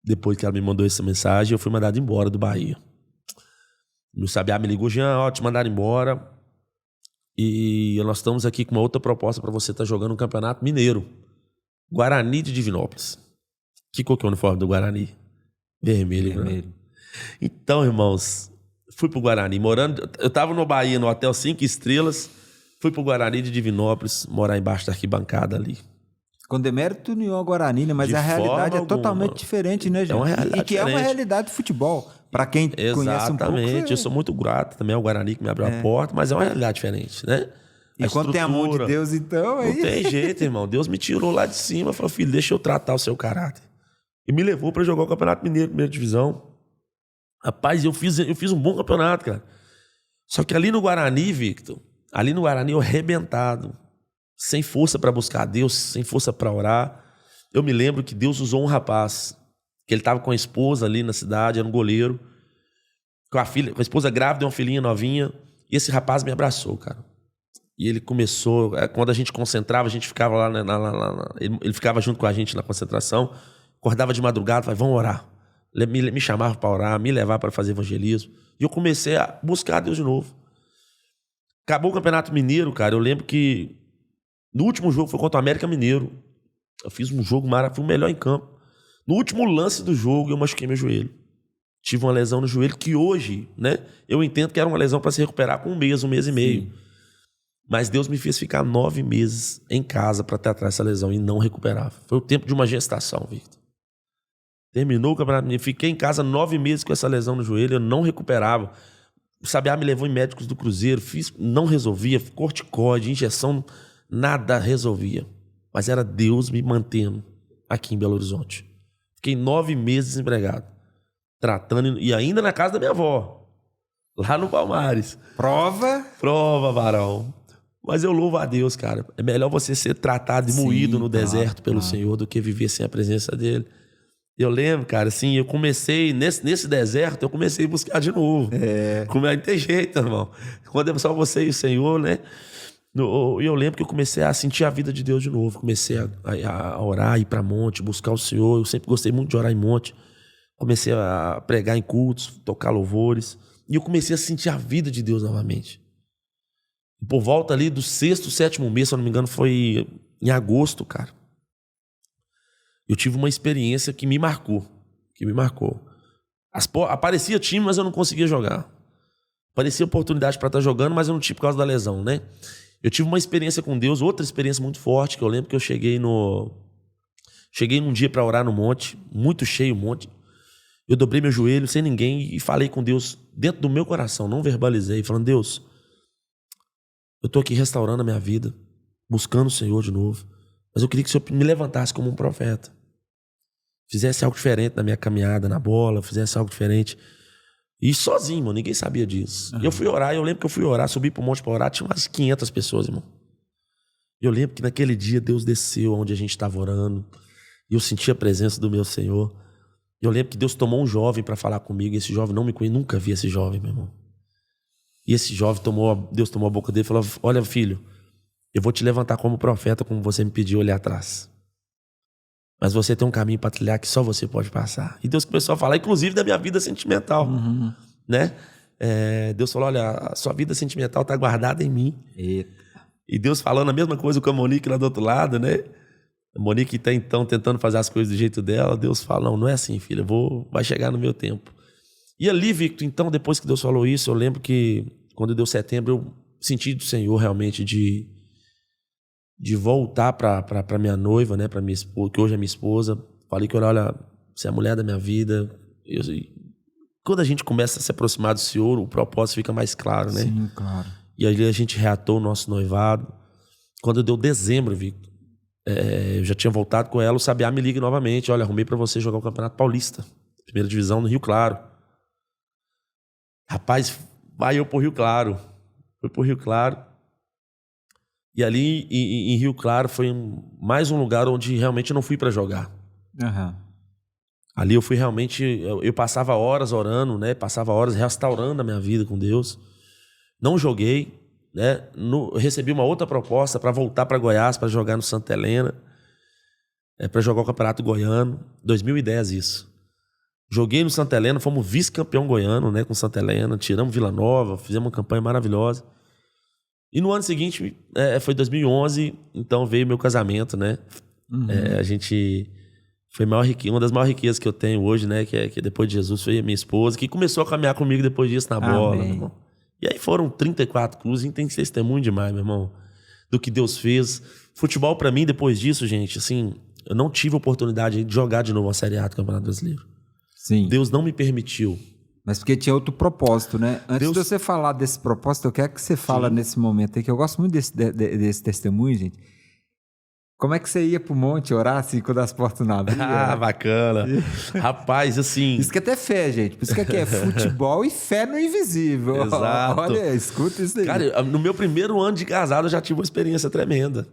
Depois que ela me mandou essa mensagem, eu fui mandado embora do Bahia. Meu sabiá me ligou, Jean, ó, te mandaram embora. E nós estamos aqui com uma outra proposta para você estar jogando um campeonato mineiro. Guarani de Divinópolis. Que cor que é o uniforme do Guarani? Vermelho. Né? Então, irmãos, fui pro Guarani. Eu tava no Bahia, no Hotel 5 Estrelas. Fui pro Guarani de Divinópolis, morar embaixo da arquibancada ali. Com demérito nenhum ao Guarani, né? Mas a realidade é totalmente diferente, né, gente? É uma realidade e que diferente. É uma realidade de futebol. Para quem conhece um pouco... Exatamente. Eu sou muito grato também ao Guarani que me abriu a porta, mas é uma realidade diferente, né? E quando tem amor de Deus, então... Não tem jeito, irmão. Deus me tirou lá de cima e falou, filho, deixa eu tratar o seu caráter. E me levou para jogar o Campeonato Mineiro, primeira divisão. Rapaz, eu fiz um bom campeonato, cara. Só que ali no Guarani, Victor, eu arrebentado, sem força para buscar Deus, sem força para orar. Eu me lembro que Deus usou um rapaz, que ele estava com a esposa ali na cidade, era um goleiro, com a esposa grávida, uma filhinha novinha, e esse rapaz me abraçou, cara. E ele começou, quando a gente concentrava, a gente ficava lá, ele ficava junto com a gente na concentração, acordava de madrugada, falava, vamos orar. Me chamava para orar, me levava para fazer evangelismo. E eu comecei a buscar Deus de novo. Acabou o Campeonato Mineiro, cara. Eu lembro que no último jogo foi contra o América Mineiro. Eu fiz um jogo maravilhoso, fui o melhor em campo. No último lance do jogo, eu machuquei meu joelho. Tive uma lesão no joelho que hoje, né? Eu entendo que era uma lesão para se recuperar com um mês e meio. Mas Deus me fez ficar 9 meses em casa para tratar essa lesão e não recuperava. Foi o tempo de uma gestação, Victor. Terminou o Campeonato Mineiro, fiquei em casa 9 meses com essa lesão no joelho, eu não recuperava. O sabiá me levou em médicos do Cruzeiro, não resolvia, corticóide, injeção, nada resolvia. Mas era Deus me mantendo aqui em Belo Horizonte. Fiquei 9 meses desempregado, tratando, e ainda na casa da minha avó, lá no Palmares. Prova, varão. Mas eu louvo a Deus, cara. É melhor você ser tratado e moído no deserto pelo Senhor do que viver sem a presença dele. Eu lembro, cara, assim, eu comecei, nesse deserto, eu comecei a buscar de novo. Como é que tem jeito, irmão? Quando é só você e o Senhor, né? E eu lembro que eu comecei a sentir a vida de Deus de novo. Comecei a orar, ir para monte, buscar o Senhor. Eu sempre gostei muito de orar em monte. Comecei a pregar em cultos, tocar louvores. E eu comecei a sentir a vida de Deus novamente. E por volta ali do 6º, 7º mês, se eu não me engano, foi em agosto, cara. Eu tive uma experiência que me marcou. Aparecia time, mas eu não conseguia jogar. Aparecia oportunidade para estar jogando, mas eu não tinha por causa da lesão, né? Eu tive uma experiência com Deus, outra experiência muito forte, que eu lembro que eu cheguei num dia para orar no monte, muito cheio o monte. Eu dobrei meu joelho sem ninguém e falei com Deus dentro do meu coração, não verbalizei, falando, Deus, eu estou aqui restaurando a minha vida, buscando o Senhor de novo, mas eu queria que o Senhor me levantasse como um profeta. Fizesse algo diferente na minha caminhada na bola, fizesse algo diferente. E sozinho, mano, ninguém sabia disso. Eu fui orar, eu lembro que eu fui orar, subi pro monte para orar, tinha umas 500 pessoas, irmão. Eu lembro que naquele dia Deus desceu onde a gente estava orando, e eu senti a presença do meu Senhor. Eu lembro que Deus tomou um jovem para falar comigo, e esse jovem não me conhecia, nunca vi esse jovem, meu irmão. E esse jovem, Deus tomou a boca dele e falou, olha, filho, eu vou te levantar como profeta, como você me pediu ali atrás. Mas você tem um caminho para trilhar que só você pode passar. E Deus começou a falar, inclusive, da minha vida sentimental. Né? Deus falou, olha, a sua vida sentimental está guardada em mim. Eita. E Deus falando a mesma coisa com a Monique lá do outro lado, né? A Monique tá então tentando fazer as coisas do jeito dela. Deus fala, não é assim, filha, vai chegar no meu tempo. E ali, Victor, então, depois que Deus falou isso, eu lembro que quando deu setembro, eu senti do Senhor realmente de voltar para minha noiva, né, para minha esposa, que hoje é minha esposa. Falei que, olha, você é a mulher da minha vida. Quando a gente começa a se aproximar do Senhor, o propósito fica mais claro, né? Sim, claro. E aí a gente reatou o nosso noivado. Quando deu dezembro, Victor, eu já tinha voltado com ela, o Sabiá me liga novamente. Olha, arrumei para você jogar o Campeonato Paulista, primeira divisão no Rio Claro. Rapaz, vai eu pro Rio Claro. Fui pro Rio Claro. E ali em Rio Claro foi mais um lugar onde realmente eu não fui para jogar. Uhum. Ali eu fui realmente... Eu passava horas orando, né? Passava horas restaurando a minha vida com Deus. Não joguei, né? Recebi uma outra proposta para voltar para Goiás, para jogar no Santa Helena. Para jogar o Campeonato Goiano. 2010 isso. Joguei no Santa Helena, fomos vice-campeão goiano, né? Com Santa Helena. Tiramos Vila Nova, fizemos uma campanha maravilhosa. E no ano seguinte, foi 2011, então veio meu casamento, né? Uhum. A gente... Foi uma das maiores riquezas que eu tenho hoje, né? Que depois de Jesus foi a minha esposa, que começou a caminhar comigo depois disso na bola, meu irmão. E aí foram 34 clubes, e tem testemunho demais, meu irmão, do que Deus fez. Futebol, pra mim, depois disso, gente, assim, eu não tive a oportunidade de jogar de novo uma Série A do Campeonato Brasileiro. Sim. Deus não me permitiu. Mas porque tinha outro propósito, né? Antes de você falar desse propósito, eu quero que você fale nesse momento aí, que eu gosto muito desse testemunho, gente. Como é que você ia pro monte orar assim quando as portas não abriam? Ah, bacana. Rapaz, assim... Isso que é até fé, gente. Por isso que aqui é futebol e fé no invisível. Exato. Olha, escuta isso aí. Cara, no meu primeiro ano de casado eu já tive uma experiência tremenda.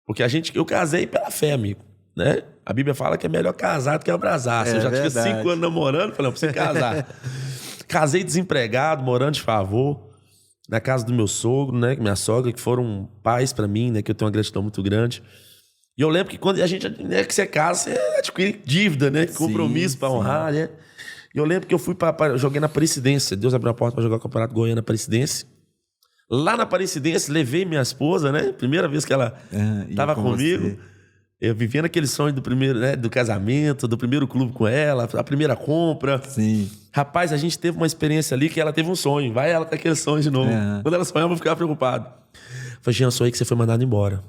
Porque eu casei pela fé, amigo, né? A Bíblia fala que é melhor casar do que abrasar. Eu já tinha 5 anos namorando, falei, não precisa casar. Casei desempregado, morando de favor, na casa do meu sogro, né? Minha sogra, que foram pais pra mim, né? Que eu tenho uma gratidão muito grande. E eu lembro que quando a gente, né, que você casa, você adquire dívida, né? Compromisso para honrar, né? E eu lembro que eu joguei na Aparecidense. Deus abriu a porta para jogar o Campeonato Goiano na Aparecidense. Lá na Aparecidense, levei minha esposa, né? Primeira vez que ela estava comigo. Você. Eu vivia naquele sonho do primeiro, né? Do casamento, do primeiro clube com ela, a primeira compra. Sim. Rapaz, a gente teve uma experiência ali que ela teve um sonho. Vai ela ter aquele sonho de novo. Quando ela sonhava, eu ficava preocupado. Eu falei, Jean, sonhei que você foi mandado embora.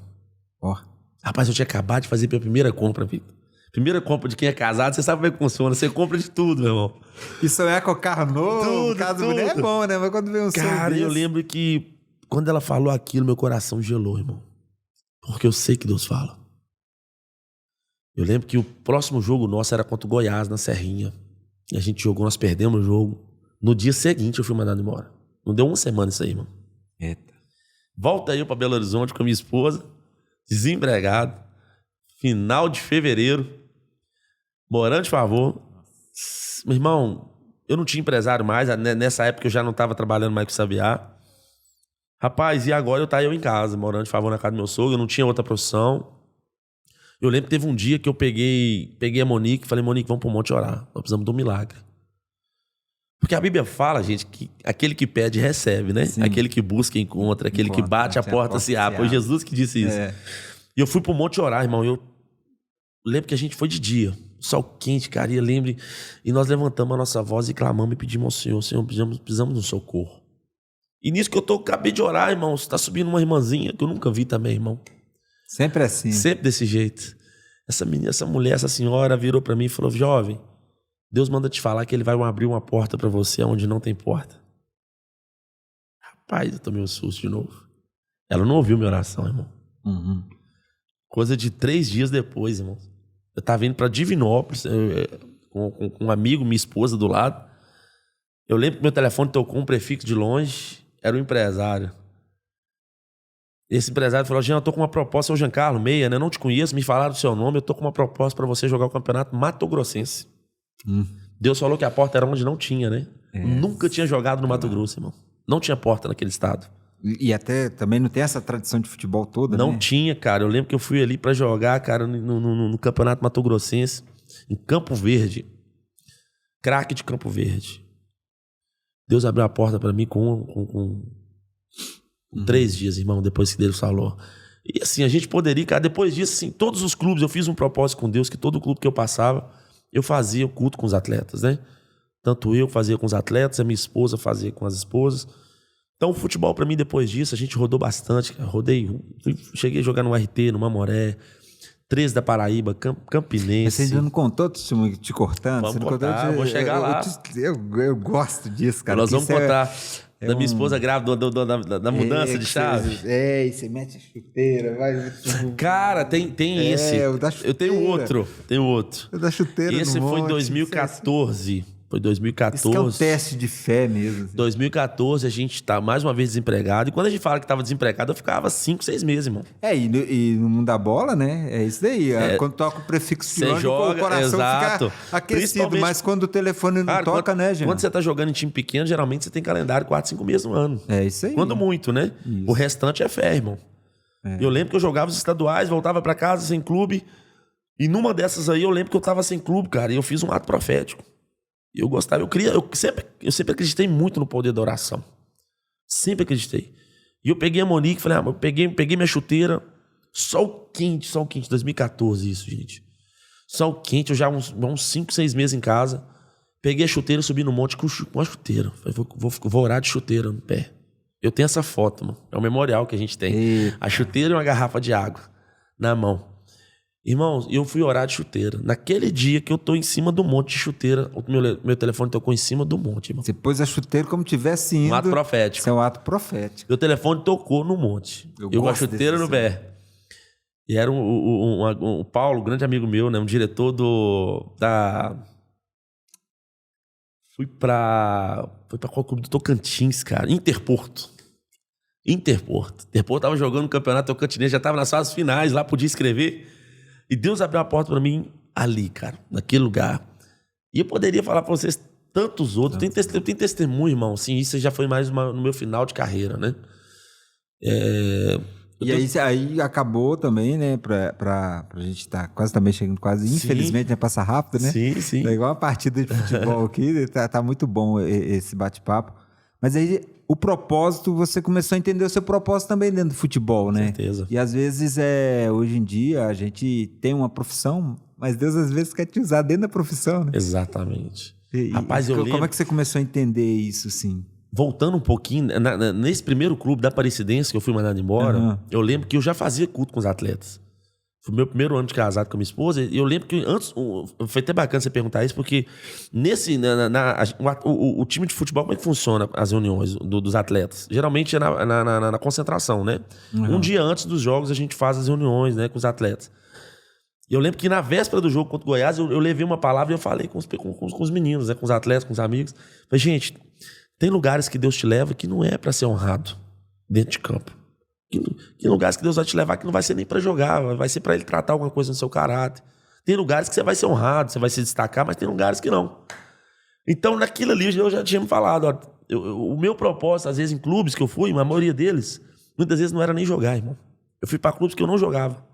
Rapaz, eu tinha acabado de fazer minha primeira compra, Victor. Primeira compra de quem é casado, você sabe como é que funciona. Você compra de tudo, meu irmão. E sonhar com o carro novo, casa mulher é bom, né? Mas quando vem um sonho Cara, eu lembro que quando ela falou aquilo, meu coração gelou, irmão. Porque eu sei que Deus fala. Eu lembro que o próximo jogo nosso era contra o Goiás, na Serrinha. E a gente jogou, nós perdemos o jogo. No dia seguinte eu fui mandado embora. Não deu uma semana isso aí, irmão. Eita. Volta eu pra Belo Horizonte com a minha esposa, desempregado, final de fevereiro, morando de favor. Meu irmão, eu não tinha empresário mais, nessa época eu já não estava trabalhando mais com o Sabiá. Rapaz, e agora eu em casa, morando de favor na casa do meu sogro, eu não tinha outra profissão. Eu lembro que teve um dia que eu peguei a Monique e falei, Monique, vamos pro monte orar, nós precisamos de um milagre. Porque a Bíblia fala, gente, que aquele que pede, recebe, né? Sim. Aquele que busca, encontra. Aquele que bate, a porta se abre. Foi Jesus que disse isso. E eu fui pro monte orar, irmão. Eu lembro que a gente foi de dia. Sol quente, cara. E eu lembro... E nós levantamos a nossa voz e clamamos e pedimos ao Senhor. Senhor, precisamos de um socorro. E nisso que acabei de orar, irmão. Tá subindo uma irmãzinha que eu nunca vi também, irmão. Sempre assim. Sempre desse jeito. Essa mulher, essa senhora virou pra mim e falou, jovem, Deus manda te falar que ele vai abrir uma porta pra você onde não tem porta. Rapaz, eu tomei um susto de novo. Ela não ouviu minha oração, irmão. Uhum. Coisa de 3 dias depois, irmão. Eu tava indo pra Divinópolis, com um amigo, minha esposa do lado. Eu lembro que meu telefone tocou um prefixo de longe, era um empresário. Esse empresário falou, Jean, eu tô com uma proposta, é o Giancarlo Meia, né? Eu não te conheço, me falaram o seu nome, eu tô com uma proposta pra você jogar o Campeonato Mato Grossense. Deus falou que a porta era onde não tinha, né? Nunca tinha jogado no Mato Grosso, irmão. Não tinha porta naquele estado. E até também não tem essa tradição de futebol toda, não, né? Tinha, cara. Eu lembro que eu fui ali pra jogar, cara, no Campeonato Mato Grossense, em Campo Verde. Craque de Campo Verde. Deus abriu a porta pra mim com 3 dias, irmão, depois que Deus falou. E assim, a gente poderia, cara, depois disso, assim, todos os clubes, eu fiz um propósito com Deus, que todo clube que eu passava, eu fazia o culto com os atletas, né? Tanto eu fazia com os atletas, a minha esposa fazia com as esposas. Então, o futebol, pra mim, depois disso, a gente rodou bastante. Cheguei a jogar no RT, no Mamoré, 13 da Paraíba, Campinense. Mas você ainda não contou, te cortando? Vamos você não contar, contou, vou chegar lá. Eu gosto disso, cara. Nós vamos contar da minha esposa grávida, da mudança de chave. E você mete a chuteira, vai... Cara, tem esse. O da chuteira. Eu tenho outro. O da chuteira Esse no foi em monte, 2014. Foi 2014. Isso que é um teste de fé mesmo. Assim. 2014, a gente tá mais uma vez desempregado. E quando a gente fala que tava desempregado, eu ficava 5, 6 meses, irmão. E no mundo da bola, né? É isso daí. Quando toca o prefixo de onde, o coração fica aquecido. Mas quando o telefone não toca, né, gente? Quando você tá jogando em time pequeno, geralmente você tem calendário 4, 5 meses no ano. É isso aí. Quando muito, né? Isso. O restante é fé, irmão. Eu lembro que eu jogava os estaduais, voltava pra casa sem clube. E numa dessas aí, eu lembro que eu tava sem clube, cara. E eu fiz um ato profético. Eu gostava, eu sempre acreditei muito no poder da oração. Sempre acreditei. E eu peguei a Monique e falei, eu peguei minha chuteira, sol quente, 2014 isso, gente. Sol quente, eu já uns 5, 6 meses em casa. Peguei a chuteira, subi no monte com a chuteira. Falei, vou orar de chuteira no pé. Eu tenho essa foto, mano. É um memorial que a gente tem. A chuteira e uma garrafa de água na mão. Irmãos, eu fui orar de chuteira. Naquele dia que eu tô em cima do monte de chuteira, o meu telefone tocou em cima do monte, irmão. Você pôs a chuteira como tivesse indo. Um ato profético. Isso é um ato profético. Meu telefone tocou no monte. Eu com a chuteira no pé. E era o Paulo, grande amigo meu, né? Um diretor Fui pra qual clube? Do Tocantins, cara. Interporto tava jogando no campeonato Tocantinense, já tava nas fases finais, lá podia escrever. E Deus abriu a porta pra mim ali, cara, naquele lugar. E eu poderia falar pra vocês tantos outros. Eu tenho testemunho, irmão. Assim, isso já foi mais no meu final de carreira, né? Aí acabou também, né? Pra gente estar quase também chegando quase. Sim. Infelizmente, né? Passa rápido, né? Sim. É igual uma partida de futebol aqui. Tá muito bom esse bate-papo. Mas aí, o propósito, você começou a entender o seu propósito também dentro do futebol, né? Com certeza. E às vezes, hoje em dia, a gente tem uma profissão, mas Deus às vezes quer te usar dentro da profissão, né? Exatamente. Rapaz, eu lembro... Como é que você começou a entender isso, assim? Voltando um pouquinho, nesse primeiro clube da Aparecidense que eu fui mandado embora, eu lembro que eu já fazia culto com os atletas. Foi o meu primeiro ano de casado com a minha esposa. E eu lembro que antes... Foi até bacana você perguntar isso, porque o time de futebol, como é que funciona as reuniões dos atletas? Geralmente é na concentração, né? Um dia antes dos jogos a gente faz as reuniões, né, com os atletas. E eu lembro que na véspera do jogo contra o Goiás, eu levei uma palavra e eu falei com os meninos, né, com os atletas, com os amigos. Falei, gente, tem lugares que Deus te leva que não é para ser honrado dentro de campo. Que lugares que Deus vai te levar que não vai ser nem para jogar, vai ser para Ele tratar alguma coisa no seu caráter. Tem lugares que você vai ser honrado, você vai se destacar, mas tem lugares que não. Então, naquilo ali, eu já tinha me falado. Ó, o meu propósito, às vezes, em clubes que eu fui, a maioria deles, muitas vezes não era nem jogar, irmão. Eu fui para clubes que eu não jogava,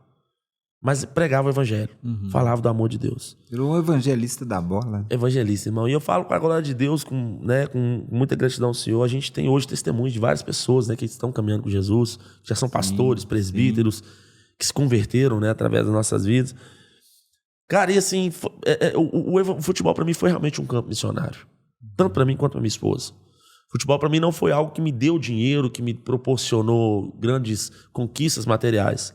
mas pregava o evangelho, falava do amor de Deus. Virou um evangelista da bola. Evangelista, irmão. E eu falo com a glória de Deus, com muita gratidão ao Senhor. A gente tem hoje testemunhos de várias pessoas, né, que estão caminhando com Jesus, que já são pastores, presbíteros, que se converteram, né, através das nossas vidas. Cara, e assim, o futebol para mim foi realmente um campo missionário. Tanto para mim quanto para minha esposa. Futebol para mim não foi algo que me deu dinheiro, que me proporcionou grandes conquistas materiais,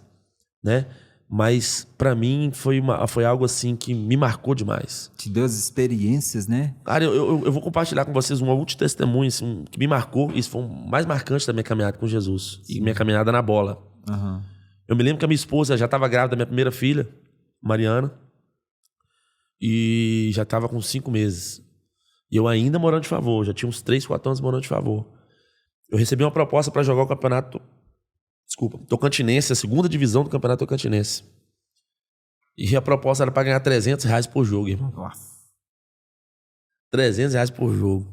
né? Mas para mim foi algo assim que me marcou demais. Te deu as experiências, né? Cara, eu vou compartilhar com vocês um último testemunho assim, que me marcou. Isso foi o mais marcante da minha caminhada com Jesus. Sim. E minha caminhada na bola. Eu me lembro que a minha esposa já estava grávida da minha primeira filha, Mariana. E já estava com 5 meses. E eu ainda morando de favor. Já tinha uns 3, 4 anos morando de favor. Eu recebi uma proposta para jogar o campeonato... Tocantinense, a segunda divisão do Campeonato Tocantinense. E a proposta era para ganhar R$300 por jogo, irmão. Nossa. R$300 por jogo.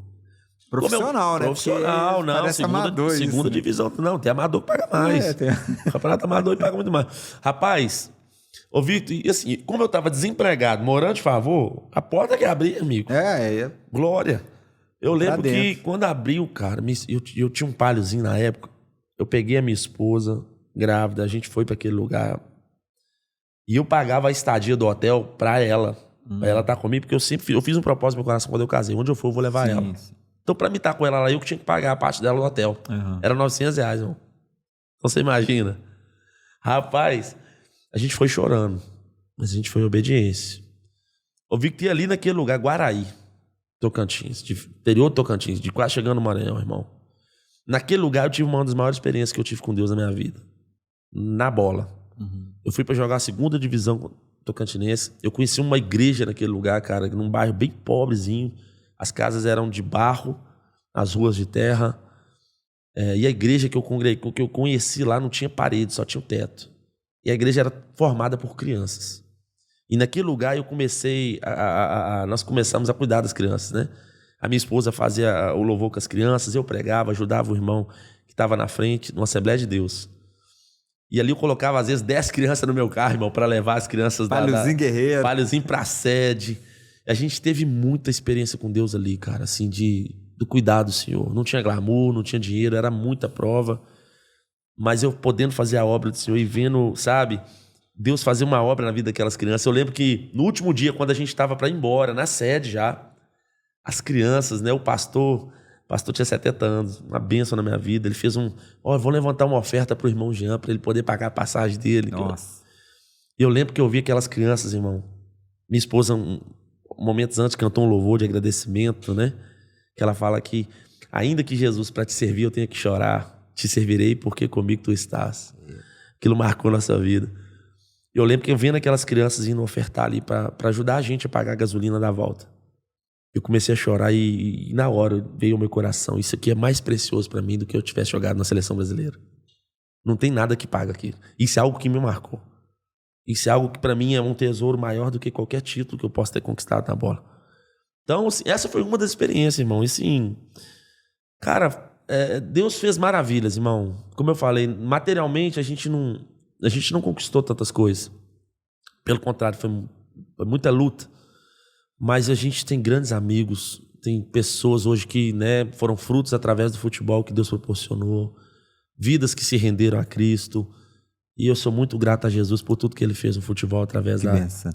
Profissional, né? Profissional, não. Segunda divisão. Não, tem amador que paga mais. Campeonato amador paga muito mais. Rapaz, ô Victor, e assim, como eu tava desempregado, morando de favor, a porta que abria, amigo. Glória. Eu lembro que quando abriu, cara, eu tinha um palhozinho na época. eu peguei a minha esposa grávida, a gente foi para aquele lugar e eu pagava a estadia do hotel para ela. Pra ela estar comigo, porque eu fiz um propósito no meu coração quando eu casei. Onde eu for, eu vou levar ela. Sim. Então, pra mim estar com ela lá, eu que tinha que pagar a parte dela no hotel. Era R$900, irmão. Então, você imagina. Rapaz, a gente foi chorando, mas a gente foi em obediência. Eu vi que tinha ali naquele lugar, Guaraí, Tocantins, interior de Tocantins, de quase chegando no Maranhão, irmão. Naquele lugar, eu tive uma das maiores experiências que eu tive com Deus na minha vida. Na bola. Eu fui pra jogar a 2ª divisão tocantinense. Eu conheci uma igreja naquele lugar, cara, num bairro bem pobrezinho. As casas eram de barro, as ruas de terra. E a igreja que eu conheci lá não tinha parede, só tinha o teto. E a igreja era formada por crianças. E naquele lugar eu comecei nós começamos a cuidar das crianças, né? A minha esposa fazia o louvor com as crianças, eu pregava, ajudava o irmão que estava na frente, numa Assembleia de Deus. E ali eu colocava, às vezes, 10 crianças no meu carro, irmão, para levar as crianças Palhozinho guerreiro. Palhozinho pra sede. A gente teve muita experiência com Deus ali, cara, assim, do cuidado do Senhor. Não tinha glamour, não tinha dinheiro, era muita prova. Mas eu podendo fazer a obra do Senhor e vendo, sabe, Deus fazer uma obra na vida daquelas crianças. Eu lembro que no último dia, quando a gente estava para ir embora, na sede já, as crianças, né, o pastor tinha 70 anos, uma bênção na minha vida. Ele fez vou levantar uma oferta pro irmão Jean, para ele poder pagar a passagem dele. Nossa. Eu lembro que eu vi aquelas crianças, irmão. Minha esposa, momentos antes, cantou um louvor de agradecimento, né? Que ela fala que, ainda que Jesus, para te servir, eu tenha que chorar, te servirei porque comigo tu estás. Aquilo marcou nossa vida. Eu lembro que eu vendo aquelas crianças indo ofertar ali para ajudar a gente a pagar a gasolina da volta. Eu comecei a chorar e na hora veio ao meu coração, isso aqui é mais precioso para mim do que eu tivesse jogado na seleção brasileira. Não tem nada que paga aquilo. Isso é algo que me marcou. Isso é algo que para mim é um tesouro maior do que qualquer título que eu possa ter conquistado na bola. Então, assim, essa foi uma das experiências, irmão. E assim, cara, Deus fez maravilhas, irmão. Como eu falei, materialmente a gente não conquistou tantas coisas. Pelo contrário, foi muita luta. Mas a gente tem grandes amigos, tem pessoas hoje que, né, foram frutos através do futebol que Deus proporcionou, vidas que se renderam a Cristo. E eu sou muito grato a Jesus por tudo que Ele fez no futebol, através do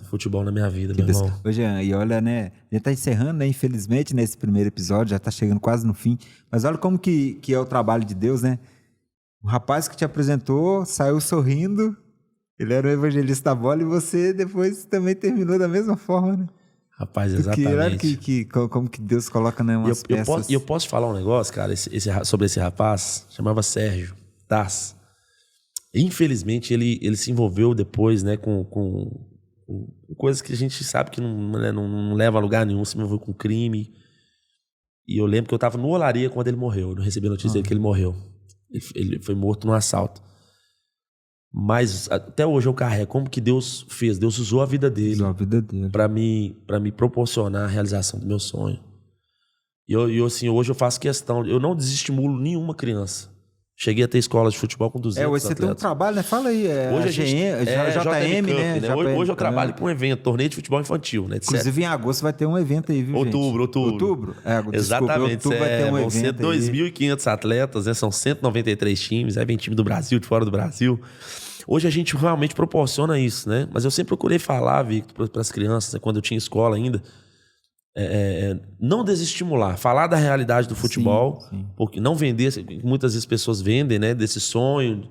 futebol na minha vida, meu irmão. Ô, Jean, e olha, né, a gente tá encerrando, né, infelizmente, nesse primeiro episódio, já tá chegando quase no fim, mas olha como que é o trabalho de Deus, né? O rapaz que te apresentou saiu sorrindo, ele era o evangelista da bola e você depois também terminou da mesma forma, né? Rapaz, exatamente. Como que Deus coloca, né, umas peças... Eu posso falar um negócio, cara, sobre esse rapaz, chamava Sérgio Das. Infelizmente, ele se envolveu depois, né, com coisas que a gente sabe que não leva a lugar nenhum, se envolveu com crime. E eu lembro que eu estava no Olaria quando ele morreu, eu não recebi a notícia dele que ele morreu. Ele foi morto num assalto. Mas até hoje eu carrego como que Deus fez. Deus usou a vida dele para me proporcionar a realização do meu sonho. E assim, hoje eu faço questão, eu não desestimulo nenhuma criança. Cheguei a ter escola de futebol com 200 hoje você atletas. tem um trabalho, né? Fala aí. Hoje a gente JM, né? Hoje eu trabalho com um evento, torneio de futebol infantil, né? Inclusive em agosto vai ter um evento aí, viu, Outubro. Exatamente. Outubro vai ter um vão ser 2.500 atletas, né? São 193 times, aí vem time do Brasil, de fora do Brasil. Hoje a gente realmente proporciona isso, né? Mas eu sempre procurei falar, Victor, para as crianças, né? Quando eu tinha escola ainda, não desestimular, falar da realidade do futebol, sim. Porque não vender, muitas vezes pessoas vendem, né, desse sonho,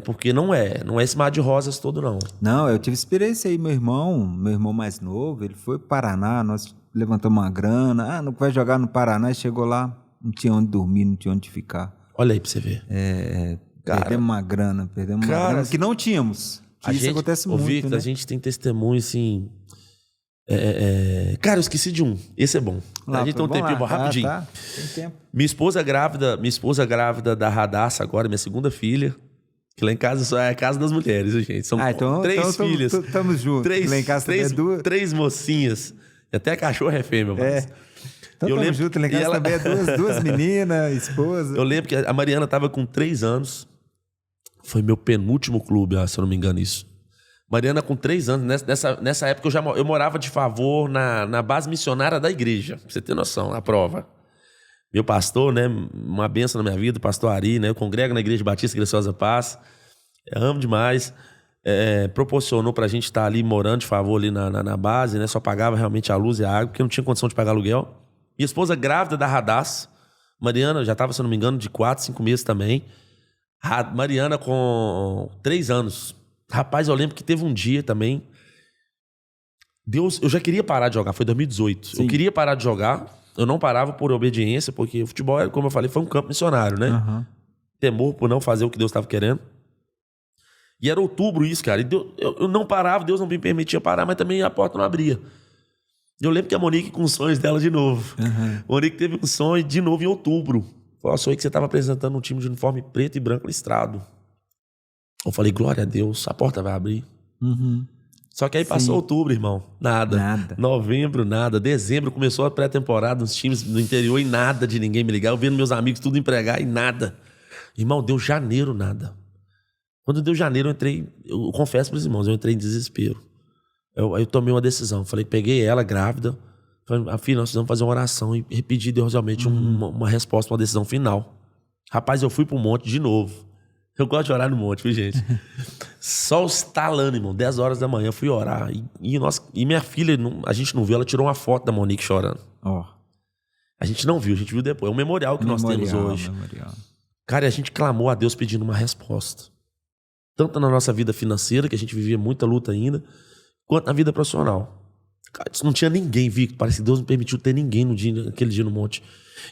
porque não é esse mar de rosas todo, não. Não, eu tive experiência aí, meu irmão mais novo, ele foi para o Paraná, nós levantamos uma grana, não vai jogar no Paraná, e chegou lá, não tinha onde dormir, não tinha onde ficar. Olha aí para você ver. Perdemos uma grana que não tínhamos. Isso acontece muito, Victor, né? A gente tem testemunho, assim... Cara, eu esqueci de um. Esse é bom. A gente tem um tempinho rapidinho. Tá. Tem tempo. Minha esposa grávida da Radassa agora, minha segunda filha. Que lá em casa só é a casa das mulheres, gente. São três filhas. Estamos juntos. Lá em casa três mocinhas. E até a cachorra é fêmea, mas... Então estamos juntos. Lá em casa também é duas meninas, esposa. Eu lembro que a Mariana estava com 3 anos. Foi meu penúltimo clube, se eu não me engano isso. Mariana com 3 anos, nessa época eu morava de favor na base missionária da igreja, pra você ter noção, a prova. meu pastor, né? Uma bênção na minha vida, o pastor Ari, né? Eu congrego na Igreja Batista Graciosa Paz. Eu amo demais. Proporcionou pra gente estar ali morando de favor ali na base, né? Só pagava realmente a luz e a água, porque não tinha condição de pagar aluguel. Minha esposa grávida da Radassa, Mariana, já estava, se eu não me engano, de 4, 5 meses também. Mariana com 3 anos. Rapaz, eu lembro que teve um dia também. Deus, eu já queria parar de jogar, foi 2018. Sim. Eu queria parar de jogar, eu não parava por obediência, porque o futebol, como eu falei, foi um campo missionário, né? Uhum. Temor por não fazer o que Deus estava querendo. E era outubro isso, cara. E eu não parava, Deus não me permitia parar, mas também a porta não abria. Eu lembro que a Monique com os sonhos dela de novo. Uhum. Monique teve um sonho de novo em outubro. Falou, sonhei que você estava apresentando um time de uniforme preto e branco listrado. Eu falei, glória a Deus, a porta vai abrir. Uhum. Só que aí passou outubro, irmão. Nada. Novembro, nada. Dezembro começou a pré-temporada, uns times do interior e nada de ninguém me ligar. Eu vendo meus amigos tudo empregar e nada. Irmão, deu janeiro, nada. Quando deu janeiro, eu confesso para os irmãos, eu entrei em desespero. Eu tomei uma decisão. Falei, peguei ela grávida. Falei, filha, nós precisamos fazer uma oração e pedir a Deus realmente uma resposta, uma decisão final. Rapaz, eu fui pro monte de novo. Eu gosto de orar no monte, viu, gente? Sol estalando, irmão. 10 horas da manhã, eu fui orar. E minha filha, a gente não viu, ela tirou uma foto da Monique chorando. Oh. A gente não viu, a gente viu depois. É um memorial que nós temos hoje. Cara, a gente clamou a Deus pedindo uma resposta. Tanto na nossa vida financeira, que a gente vivia muita luta ainda, quanto na vida profissional. Cara, não tinha ninguém, Victor. Parece que Deus não permitiu ter ninguém naquele dia no monte.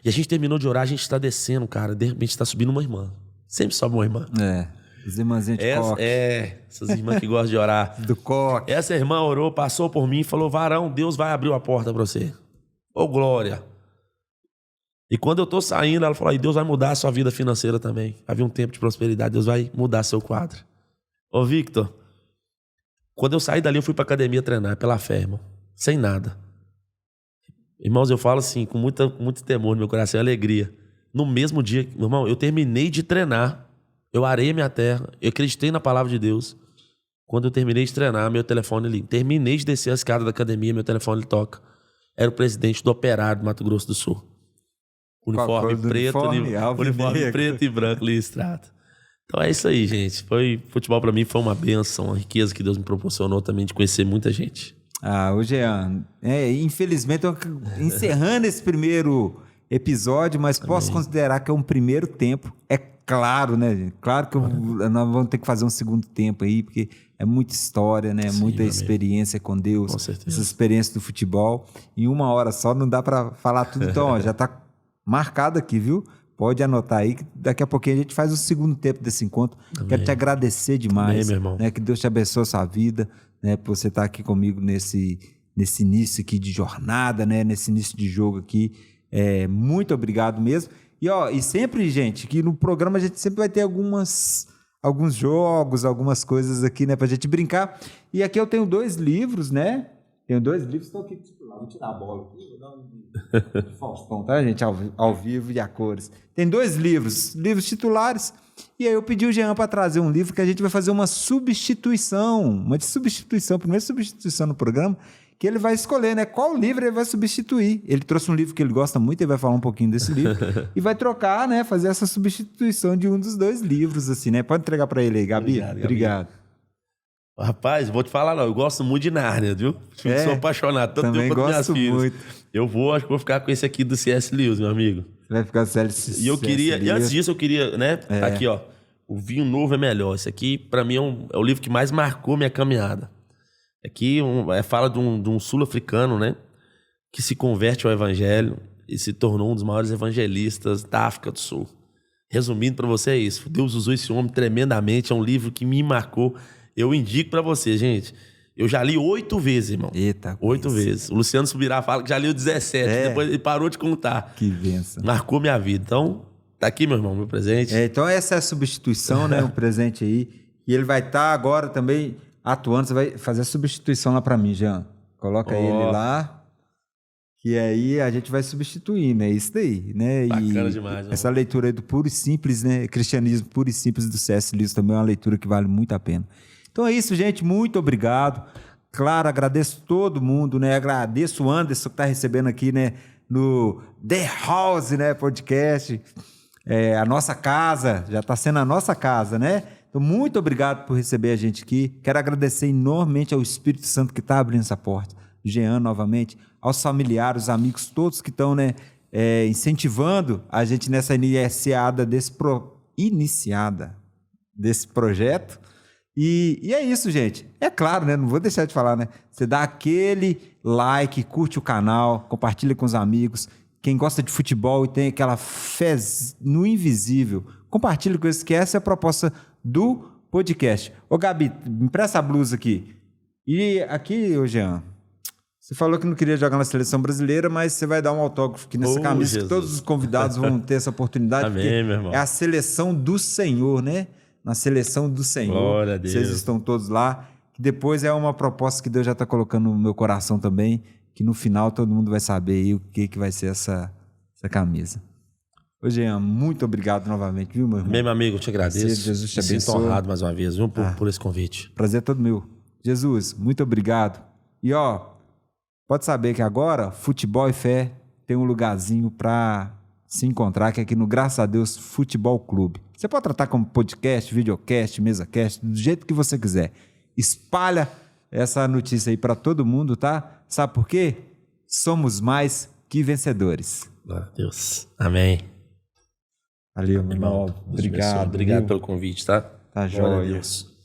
E a gente terminou de orar, a gente está descendo, cara. De repente está subindo uma irmã. Sempre sobe uma irmã. As irmãzinhas de coque. Essas irmãs que gostam de orar. Do coque. Essa irmã orou, passou por mim e falou, varão, Deus vai abrir a porta para você. Ô, glória. E quando eu tô saindo, ela falou, Deus vai mudar a sua vida financeira também. Havia um tempo de prosperidade, Deus vai mudar seu quadro. Ô, Victor, quando eu saí dali, eu fui pra academia treinar, pela fé, irmão. Sem nada. Irmãos, eu falo assim, com muito temor no meu coração e alegria. No mesmo dia, irmão, eu terminei de treinar. Eu arei a minha terra. Eu acreditei na palavra de Deus. Quando eu terminei de treinar, meu telefone ali. Terminei de descer a escada da academia, meu telefone toca. Era o presidente do Operário do Mato Grosso do Sul. Uniforme preto e branco listrado. Então é isso aí, gente. Futebol pra mim foi uma bênção, uma riqueza que Deus me proporcionou também de conhecer muita gente. O Jean, infelizmente, eu encerrando esse primeiro episódio, mas também posso considerar que é um primeiro tempo. É claro, né, gente? Claro que nós vamos ter que fazer um segundo tempo aí, porque é muita história, né? Sim, muita experiência com Deus. Com certeza. Essa experiência do futebol. Em 1 hora só não dá para falar tudo. Então, já tá marcado aqui, viu? Pode anotar aí, que daqui a pouquinho a gente faz o segundo tempo desse encontro. Amém. Quero te agradecer demais. Amém, meu irmão. Né? Que Deus te abençoe a sua vida, né? Por você estar aqui comigo nesse início aqui de jornada, né? Nesse início de jogo aqui. Muito obrigado mesmo. E sempre, gente, que no programa a gente sempre vai ter alguns jogos, algumas coisas aqui, né? Pra gente brincar. E aqui eu tenho 2 livros, né? Tenho 2 livros, estou aqui vou tirar a bola aqui, vou dar um de Faustão, tá, gente? Ao vivo e a cores. Tem 2 livros titulares, e aí eu pedi o Jean para trazer um livro que a gente vai fazer uma substituição, primeira substituição no programa, que ele vai escolher, né? Qual livro ele vai substituir. Ele trouxe um livro que ele gosta muito, ele vai falar um pouquinho desse livro, e vai trocar, né? Fazer essa substituição de um dos 2 livros, assim, né? Pode entregar para ele aí, Gabi? Obrigado. Rapaz, vou te falar, eu gosto muito de Nárnia, viu? Sou apaixonado, tanto também tempo quanto minhas filhas. Muito. Acho que vou ficar com esse aqui do C.S. Lewis, meu amigo. Você vai ficar com C.S. Lewis. E antes disso eu queria, né? Aqui, ó, O Vinho Novo é Melhor. Esse aqui, pra mim, é o livro que mais marcou minha caminhada. Aqui fala de um sul-africano, né? Que se converte ao evangelho e se tornou um dos maiores evangelistas da África do Sul. Resumindo pra você, é isso. Deus usou esse homem tremendamente. É um livro que me marcou. Eu indico pra você, gente. Eu já li 8 vezes, irmão. Eita. 8 vezes. O Luciano Subirá fala que já leu 17. Depois ele parou de contar. Que benção. Marcou minha vida. Então, tá aqui, meu irmão, meu presente. Então, essa é a substituição, né? Um presente aí. E ele vai estar agora também atuando. Você vai fazer a substituição lá pra mim, Jean. Coloca ele lá. Que aí a gente vai substituir, né? Isso daí, né? Bacana demais. Essa leitura aí do Puro e Simples, né? Cristianismo Puro e Simples do C.S. Lewis também é uma leitura que vale muito a pena. Então é isso, gente. Muito obrigado. Claro, agradeço todo mundo, né? Agradeço o Anderson que está recebendo aqui, né? no The House, né, podcast. A nossa casa, já está sendo a nossa casa, né? Então, muito obrigado por receber a gente aqui. Quero agradecer enormemente ao Espírito Santo que está abrindo essa porta. Jean, novamente, aos familiares, os amigos, todos que estão, né, incentivando a gente nessa iniciada desse projeto. E é isso, gente. É claro, né? Não vou deixar de falar, né? Você dá aquele like, curte o canal, compartilha com os amigos. Quem gosta de futebol e tem aquela fé no invisível, compartilha com eles, que essa é a proposta do podcast. Ô, Gabi, me empresta a blusa aqui. E aqui, ô Jean, você falou que não queria jogar na seleção brasileira, mas você vai dar um autógrafo aqui nessa camisa, Jesus. Que todos os convidados vão ter essa oportunidade. Amém, meu irmão. É a seleção do Senhor, né? Na seleção do Senhor. Glória a Deus. Vocês estão todos lá. Que depois é uma proposta que Deus já está colocando no meu coração também, que no final todo mundo vai saber aí o que vai ser essa camisa. Ô, Jean, muito obrigado novamente, viu, meu irmão? Meu amigo, eu te agradeço. Jesus te abençoe. Me sinto honrado mais uma vez, viu, por esse convite. Prazer é todo meu. Jesus, muito obrigado. E, pode saber que agora, Futebol e Fé tem um lugarzinho para se encontrar, que é aqui no Graças a Deus Futebol Clube. Você pode tratar como podcast, videocast, mesacast, do jeito que você quiser. Espalha essa notícia aí para todo mundo, tá? Sabe por quê? Somos mais que vencedores. Glória a Deus. Amém. Valeu, meu irmão. Obrigado. Obrigado pelo convite, tá? Tá Glória a joia. Deus.